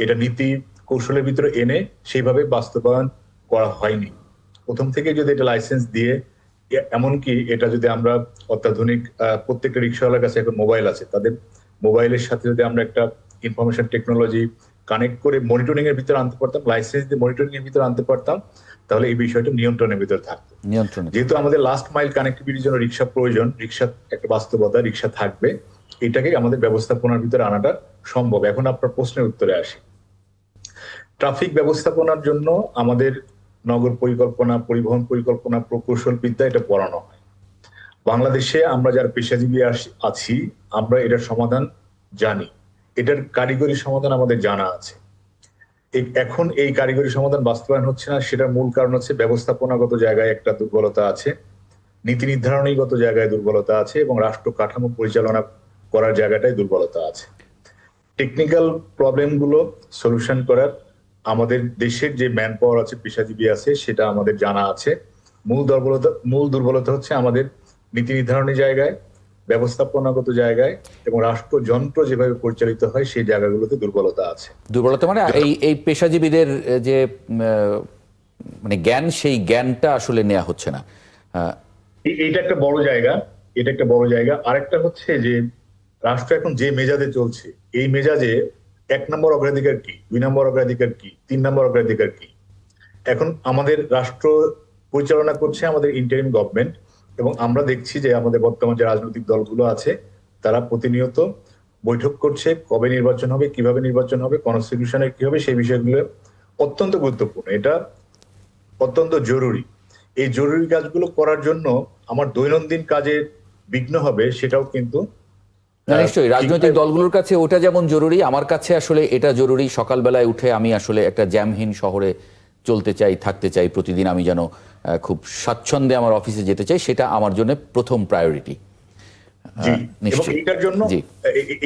এটা নীতি কৌশলের ভিতরে এনে সেইভাবে বাস্তবায়ন করা হয়নি। প্রথম থেকে যদি এটা লাইসেন্স দিয়ে, এমনকি এটা যদি আমরা অত্যাধুনিক, প্রত্যেকটা রিক্সাওয়ালার কাছে এখন মোবাইল আছে, তাদের মোবাইলের সাথে যদি আমরা একটা ইনফরমেশন টেকনোলজি কানেক্ট করে মনিটরিং এর ভিতরে আনতে পারতাম, লাইসেন্স দিয়ে মনিটরিং এর ভিতরে আনতে পারতাম, তাহলে এই বিষয়টা নিয়ন্ত্রণের ভিতরে থাকতো। যেহেতু আমাদের লাস্ট মাইল কানেক্টিভিটির জন্য রিক্সা প্রয়োজন, রিক্সা একটা বাস্তবতা, রিক্সা থাকবে, এটাকে আমাদের ব্যবস্থাপনার ভিতরে আনাটা সম্ভব। এখন আপনার প্রশ্নের উত্তরে আসি। ট্রাফিক ব্যবস্থাপনার জন্য আমাদের নগর পরিকল্পনা, পরিবহন পরিকল্পনা, প্রকৌশল বিদ্যা এটা পড়ানো হয়। বাংলাদেশে আমরা যারা পেশাজীবী আছি, আমরা এটার সমাধান জানি, এটার কারিগরি সমাধান আমাদের জানা আছে। এখন এই কারিগরি সমাধান বাস্তবায়ন হচ্ছে না, সেটার মূল কারণ হচ্ছে ব্যবস্থাপনাগত জায়গায় একটা দুর্বলতা আছে, নীতি নির্ধারণীগত জায়গায় দুর্বলতা আছে, এবং রাষ্ট্র কাঠামো পরিচালনা করার জায়গাটায় দুর্বলতা আছে। টেকনিক্যাল প্রবলেমগুলো সলিউশন করার আমাদের দেশের যে ম্যান পাওয়ার আছে, পেশাজীবী আছে, সেটা আমাদের জানা আছে। মূল দুর্বলতা হচ্ছে আমাদের নীতি নির্ধারণী জায়গায়, ব্যবস্থাপনাগত জায়গায়, এবং রাষ্ট্রযন্ত্র যেভাবে পরিচালিত হয় সেই জায়গাগুলোতে দুর্বলতা আছে। দুর্বলতা মানে এই পেশাজীবীদের যে মানে জ্ঞান, সেই জ্ঞানটা আসলে নেওয়া হচ্ছে না। এটা একটা বড় জায়গা, এটা একটা বড় জায়গা। আরেকটা হচ্ছে যে রাষ্ট্র এখন যে মেজাজে চলছে, এই মেজাজে 1 নম্বর অগ্রাধিকার কি, 2 নম্বর অগ্রাধিকার কি, 3 নম্বর অগ্রাধিকার কি। এখন আমাদের রাষ্ট্র পরিচালনা করছে আমাদের ইন্টারিম গভর্নমেন্ট, এবং আমরা দেখছি যে আমাদের বর্তমান যে রাজনৈতিক দলগুলো আছে তারা প্রতিনিয়ত বৈঠক করছে, কবে নির্বাচন হবে, কিভাবে নির্বাচন হবে, কনস্টিটিউশনের কি হবে, সেই বিষয়গুলো অত্যন্ত গুরুত্বপূর্ণ। এটা অত্যন্ত জরুরি। এই জরুরি কাজগুলো করার জন্য আমার দৈনন্দিন কাজে বিঘ্ন হবে, সেটাও কিন্তু নিশ্চয়ই রাজনৈতিক দলগুলোর কাছে ওটা যেমন জরুরি, আমার কাছে আসলে এটা জরুরি। সকালবেলায় উঠে আমি আসলে একটা জ্যামহীন শহরে চলতে চাই, থাকতে চাই, প্রতিদিন আমি যেন খুব স্বাচ্ছন্দ্যে আমার অফিসে যেতে চাই, সেটা আমার জন্য প্রথম প্রায়োরিটি।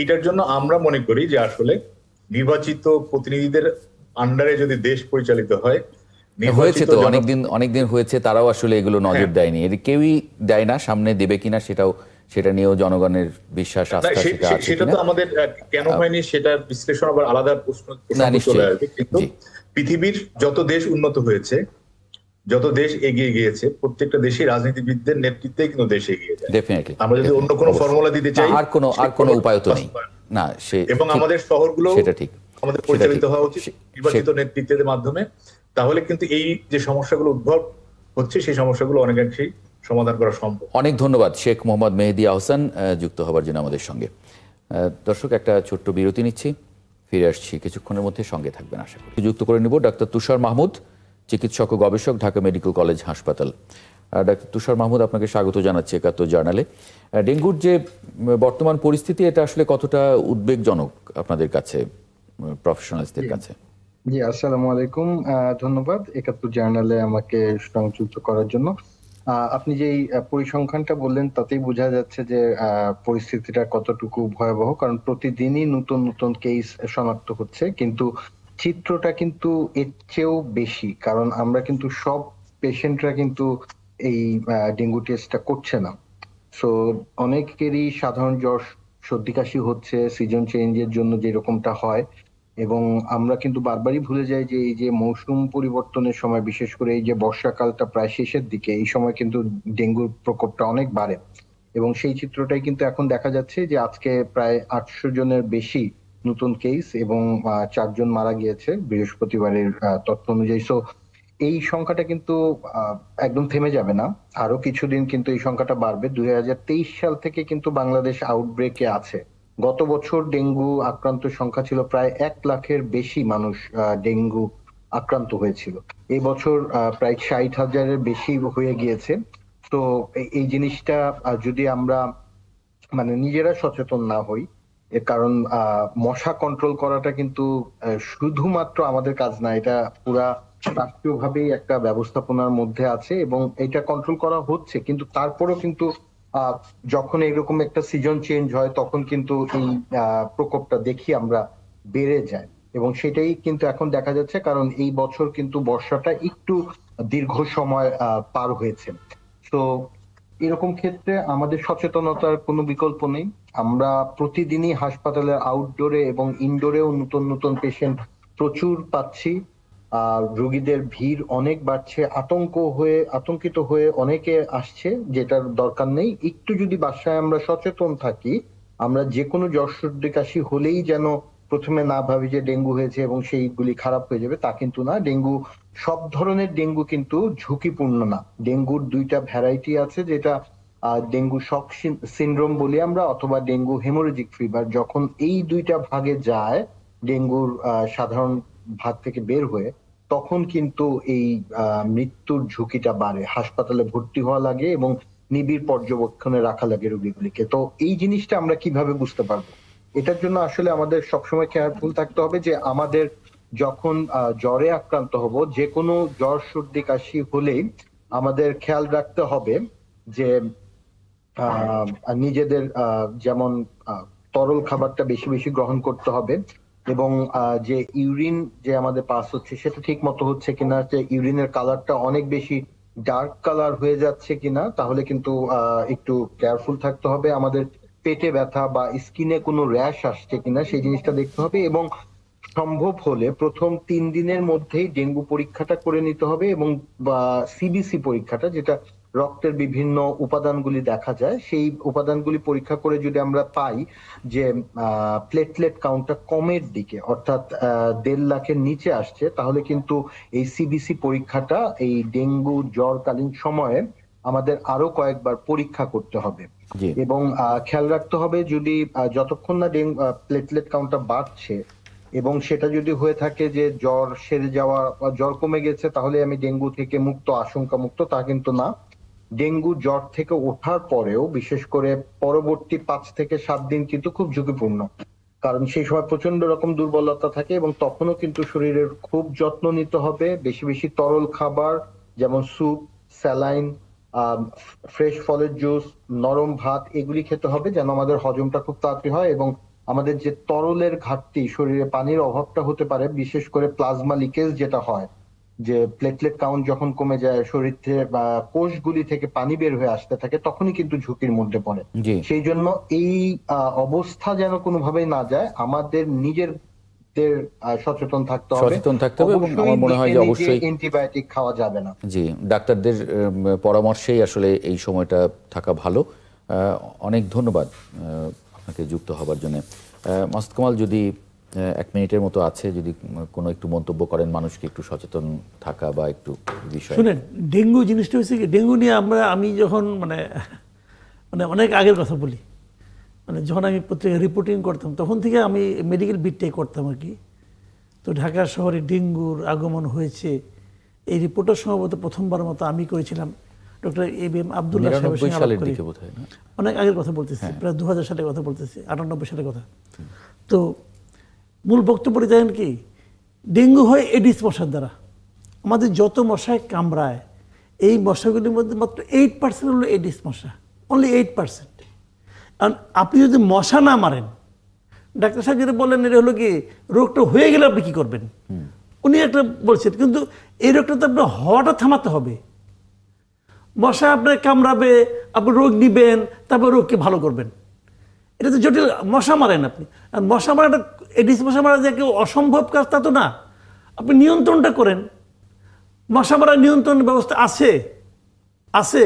এইটার জন্য আমরা মনে করি যে আসলে নির্বাচিত প্রতিনিধিদের আন্ডারে যদি দেশ পরিচালিত হয়, হয়েছে তো অনেকদিন হয়েছে, তারাও আসলে এগুলো নজর দেয়নি, এর কেউই দেয় না, সামনে দেবে কিনা সেটা নিয়েও জনগণের বিশ্বাস সেটা তো আমাদের কেন হয়নি সেটা বিশ্লেষণ আবার আলাদা প্রশ্ন চলে আসবে। কিন্তু পৃথিবীর যত দেশ উন্নত হয়েছে, যত দেশ এগিয়ে গিয়েছে, প্রত্যেকটা দেশই রাজনীতিবিদদের নেতৃত্বে কিন্তু দেশ এগিয়ে যায়। ডেফিনেটলি আমরা যদি অন্য কোনো ফর্মুলা দিতে চাই, আর কোনো উপায় তো নেই না। এবং আমাদের শহরগুলো সেটা ঠিক আমাদের পরিচালিত হওয়া উচিত নির্বাচিত নেতৃত্বের মাধ্যমে। তাহলে কিন্তু এই যে সমস্যাগুলো উদ্ভব হচ্ছে, সেই সমস্যাগুলো অনেকাংশেই সমাধান করা সম্ভব। অনেক ধন্যবাদ শেখ মোহাম্মদ মেহেদী আহসান যুক্ত হবার জন্য আমাদের সঙ্গে। দর্শক, একটা ছোট্ট বিরতি নিচ্ছি, ফিরে আসছি কিছুক্ষণের মধ্যে, সঙ্গে থাকবেন আশা করি। যুক্ত করে নিব ডাক্তার তুষার মাহমুদ, চিকিৎসক ও গবেষক, ঢাকা মেডিকেল কলেজ হাসপাতাল। ডাক্তার তুষার মাহমুদ, আপনাকে স্বাগত জানাচ্ছি একাত্তর জার্নালে। ডেঙ্গুর যে বর্তমান পরিস্থিতি, এটা আসলে কতটা উদ্বেগজনক আপনাদের কাছে, প্রফেশনালসদের কাছে? জি, আসসালামু আলাইকুম, ধন্যবাদ একাত্তর জার্নালে আমাকে সংযুক্ত করার জন্য। আপনি যে পরিসংখ্যানটা বললেন তাতেই বোঝা যাচ্ছে যে পরিস্থিতিটা কতটুকু ভয়াবহ, কারণ প্রতিদিনই নতুন নতুন কেস শনাক্ত হচ্ছে, কিন্তু চিত্রটা কিন্তু এর চেয়েও বেশি, কারণ আমরা কিন্তু সব পেশেন্টরা কিন্তু এই ডেঙ্গু টেস্টটা করছে না। সো অনেকেরই সাধারণ জ্বর, সর্দি কাশি হচ্ছে সিজন চেঞ্জের জন্য যেরকমটা হয়, এবং আমরা কিন্তু বারবারই ভুলে যাই যে এই যে মৌসুম পরিবর্তনের সময়, বিশেষ করে এই যে বর্ষাকালটা প্রায় শেষের দিকে, এই সময় কিন্তু ডেঙ্গুর প্রকোপটা অনেক বাড়ে, এবং সেই চিত্রটাই কিন্তু এখন দেখা যাচ্ছে যে আজকে প্রায় 800 জনের বেশি নতুন কেস এবং 4 জন মারা গিয়েছে বৃহস্পতিবারের তথ্য অনুযায়ী। সো এই সংখ্যাটা কিন্তু একদম থেমে যাবে না, আরো কিছুদিন কিন্তু এই সংখ্যাটা বাড়বে। 2023 সাল থেকে কিন্তু বাংলাদেশ আউটব্রেকে আছে। গত বছর ডেঙ্গু আক্রান্ত সংখ্যা ছিল প্রায় 1 লাখের বেশি মানুষ ডেঙ্গু আক্রান্ত হয়েছিল। এই বছর প্রায় 60,000-এর বেশি হয়ে গিয়েছে। তো এই জিনিসটা যদি আমরা মানে নিজেরা সচেতন না হই, এর কারণ মশা কন্ট্রোল করাটা কিন্তু শুধুমাত্র আমাদের কাজ না, এটা পুরা রাষ্ট্রীয়ভাবেই একটা ব্যবস্থাপনার মধ্যে আছে এবং এটা কন্ট্রোল করা হচ্ছে। কিন্তু তারপরেও কিন্তু যখন এরকম একটা সিজন চেঞ্জ হয়, তখন কিন্তু এই প্রকোপটা দেখি আমরা বেড়ে যায়, এবং সেটাই কিন্তু এখন দেখা যাচ্ছে, কারণ এই বছর কিন্তু বর্ষাটা একটু দীর্ঘ সময় পার হয়েছে। তো এরকম ক্ষেত্রে আমাদের সচেতনতার কোনো বিকল্প নেই। আমরা প্রতিদিনই হাসপাতালের আউটডোরে এবং ইনডোরেও নতুন নতুন পেশেন্ট প্রচুর পাচ্ছি। রোগীদের ভিড় অনেক বাড়ছে, আতঙ্কিত হয়ে অনেকে আসছে, যেটার দরকার নেই। একটু যদি বাসায় আমরা সচেতন থাকি, আমরা যে কোনো জ্বর সর্দি কাশি হলেই যেন প্রথমে না ভাবি যে ডেঙ্গু হয়েছে এবং সেইগুলি খারাপ হয়ে যাবে, তা কিন্তু না। ডেঙ্গু, সব ধরনের ডেঙ্গু কিন্তু ঝুঁকিপূর্ণ না। ডেঙ্গুর 2টা ভ্যারাইটি আছে, যেটা ডেঙ্গু শক সিনড্রোম বলি আমরা, অথবা ডেঙ্গু হেমোরেজিক ফিভার। যখন এই 2টা ভাগে যায়, ডেঙ্গুর সাধারণ ভাগ থেকে বের হয়ে, তখন কিন্তু এই মৃত্যুর ঝুঁকিটা বাড়ে, হাসপাতালে ভর্তি হওয়া লাগে এবং নিবিড় পর্যবেক্ষণে রাখা লাগে রোগীগুলিকে। তো এই জিনিসটা আমরা কিভাবে বুঝতে পারবো? এটার জন্য আসলে আমাদের সবসময় কেয়ারফুল থাকতে হবে যে আমাদের যখন জ্বরে আক্রান্ত হব, যে কোনো জ্বর সর্দি কাশি হলেই আমাদের খেয়াল রাখতে হবে যে নিজেদের যেমন তরল খাবারটা বেশি বেশি গ্রহণ করতে হবে, এবং যে ইউরিন যে আমাদের পাস হচ্ছে সেটা ঠিক মতো হচ্ছে কিনা, যে ইউরিনের কালারটা অনেক বেশি ডার্ক কালার হয়ে যাচ্ছে কিনা, তাহলে কিন্তু একটু কেয়ারফুল থাকতে হবে। আমাদের পেটে ব্যথা বা স্কিনে কোনো র্যাশ আসছে কিনা সেই জিনিসটা দেখতে হবে, এবং সম্ভব হলে প্রথম 3 দিনের মধ্যেই ডেঙ্গু পরীক্ষাটা করে নিতে হবে, এবং সিবিসি পরীক্ষাটা, যেটা রক্তের বিভিন্ন উপাদানগুলি দেখা যায়, সেই উপাদানগুলি পরীক্ষা করে যদি আমরা পাই যে প্লেটলেট কাউন্টটা কমের দিকে, অর্থাৎ 1.5 লাখের নিচে আসছে, তাহলে কিন্তু এই সিবিসি পরীক্ষাটা এই ডেঙ্গু জ্বরকালীন সময়ে আমাদের আরো কয়েকবার পরীক্ষা করতে হবে। এবং খেয়াল রাখতে হবে, যদি যতক্ষণ না প্লেটলেট কাউন্টটা বাড়ছে এবং সেটা যদি হয়ে থাকে যে জ্বর সেরে যাওয়া বা জ্বর কমে গেছে, তাহলে আমি ডেঙ্গু থেকে মুক্ত, আশঙ্কা মুক্ত, তা কিন্তু না। ডেঙ্গু জ্বর থেকে ওঠার পরেও বিশেষ করে পরবর্তী 5 থেকে 7 দিন কিন্তু খুব ঝুঁকিপূর্ণ, কারণ সেই সময় প্রচন্ড রকম দুর্বলতা থাকে এবং তখনও কিন্তু শরীরের খুব যত্ন নিতে হবে। বেশি বেশি তরল খাবার যেমন স্যুপ, স্যালাইন, ফ্রেশ ফলের জুস, নরম ভাত, এগুলি খেতে হবে যেন আমাদের হজমটা খুব তাড়াতাড়ি হয়। এবং আমাদের যে তরলের ঘাটতি, শরীরে পানির অভাবটা হতে পারে, বিশেষ করে প্লাজমা লিকেজ যেটা হয়, যে প্লেটলেট কাউন্ট যখন কমে যায়, শরীর থেকে বা কোষগুলি থেকে পানি বের হয়ে আসতে থাকে, তখনই কিন্তু ঝুঁকির মধ্যে পড়ে। সেই জন্য এই অবস্থা যেন কোনোভাবেই না যায়, আমাদের নিজেদের সচেতন থাকতে হবে এবং আমার মনে হয় যে অবশ্যই অ্যান্টিবায়োটিক খাওয়া যাবে না। জি, ডাক্তারদের পরামর্শেই আসলে এই সময়টা থাকা ভালো। অনেক ধন্যবাদ আপনাকে যুক্ত হবার জন্য। মাসুদ কামাল, যদি 1 মিনিটের মতো আছে, যদি কোনো একটু মন্তব্য করেন, মানুষকে একটু সচেতন থাকা বা একটু বিষয়। শুনেন, ডেঙ্গু জিনিসটা হচ্ছে কি, ডেঙ্গু নিয়ে আমি যখন মানে অনেক আগের কথা বলি, যখন আমি পত্রিকা রিপোর্টিং করতাম তখন থেকে আমি মেডিকেল বিটটাই করতাম আর কি। তো ঢাকা শহরে ডেঙ্গুর আগমন হয়েছে এই রিপোর্টটা সম্ভবত প্রথমবার মতো আমি করেছিলাম ডক্টর এবিএম আব্দুল্লাহ সাহেবের দিকে, অনেক আগের কথা বলতেছি, প্রায় 2000 সালের কথা বলতেছি, 98 সালের কথা। তো মূল বক্তব্যটি জানেন কি, ডেঙ্গু হয় এডিস মশার দ্বারা। আমাদের যত মশায় কামড়ায়, এই মশাগুলির মধ্যে মাত্র 8% হলো এডিস মশা, অনলি 8%। কারণ আপনি যদি মশা না মারেন, ডাক্তার সাহেব যেটা বললেন, এটা হলো কি, রোগটা হয়ে গেলে আপনি কি করবেন, উনি একটা বলছেন, কিন্তু এই রোগটা তো আপনার হওয়াটা থামাতে হবে। মশা আপনার কামড়াবে, আপনি রোগ নিবেন, তারপর রোগকে ভালো করবেন, এটা তো জটিল। মশা মারেন আপনি, আর মশা মারাটা, এডিস মশা মারা যে কেউ অসম্ভব কাজ তা তো না, আপনি নিয়ন্ত্রণটা করেন। মশা মারার নিয়ন্ত্রণ ব্যবস্থা আছে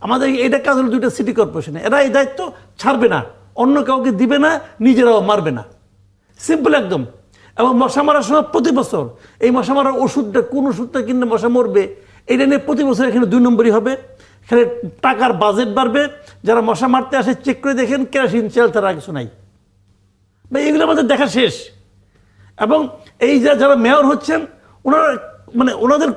আমাদের। এটা কাজ হলো 2টা সিটি কর্পোরেশনে, এরা এই দায়িত্ব ছাড়বে না, অন্য কাউকে দিবে না, নিজেরাও মারবে না, সিম্পল একদম। এবং মশা মারার সময় প্রতি বছর এই মশা মারার ওষুধটা, কোন ওষুধটা কিনলে মশা মরবে, এটা নিয়ে প্রতি বছর এখানে 2 নম্বরই হবে। এখানে টাকার বাজেট বাড়বে, যারা মশা মারতে আসে চেক করে দেখেন কেরোসিন তেল ছাড়া কিছু নাই, এগুলো আমাদের দেখা শেষ। এবং এই যারা মেয়র হচ্ছেন, ওনারা ওনাদের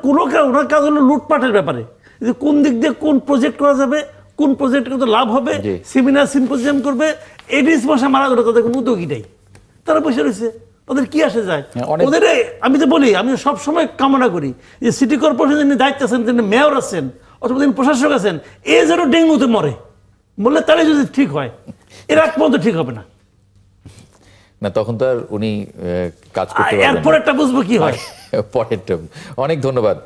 ওনার কাজ হলো লুটপাটের ব্যাপারে, যে কোন দিক দিয়ে কোন প্রজেক্ট করা যাবে, কোন প্রজেক্টে কত লাভ হবে, সেমিনার সিম্পোজিয়াম করবে। এডিস মশা মারা গেল, তাদের কোনো উদ্যোগী নেই, তারা বসে রয়েছে, তাদের কি আসে যায় ওদের। আমি তো বলি, আমি সবসময় কামনা করি যে সিটি কর্পোরেশন যিনি দায়িত্ব আছেন, তিনি মেয়র আছেন অথবা তিনি প্রশাসক আছেন, এ যেন ডেঙ্গুতে মরলে তাহলে যদি ঠিক হয়, এর এক পর্যন্ত ঠিক হবে না, তখন তো আর উনি কাজ করতে পারবেন না। এরপরেরটা বুঝবো কি হয়, পরেরটা। অনেক ধন্যবাদ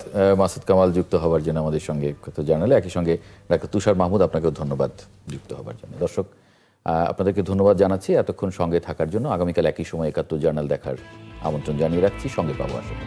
মাসুদ কামাল যুক্ত হবার জন্য আমাদের সঙ্গে কথা জানালে। একই সঙ্গে ডাক্তার তুষার মাহমুদ, আপনাকেও ধন্যবাদ যুক্ত হবার জন্য। দর্শক, আপনাদেরকে ধন্যবাদ জানাচ্ছি এতক্ষণ সঙ্গে থাকার জন্য। আগামীকাল একই সময় ৭১ জার্নাল দেখার আমন্ত্রণ জানিয়ে রাখছি, সঙ্গে পাবো আসলে।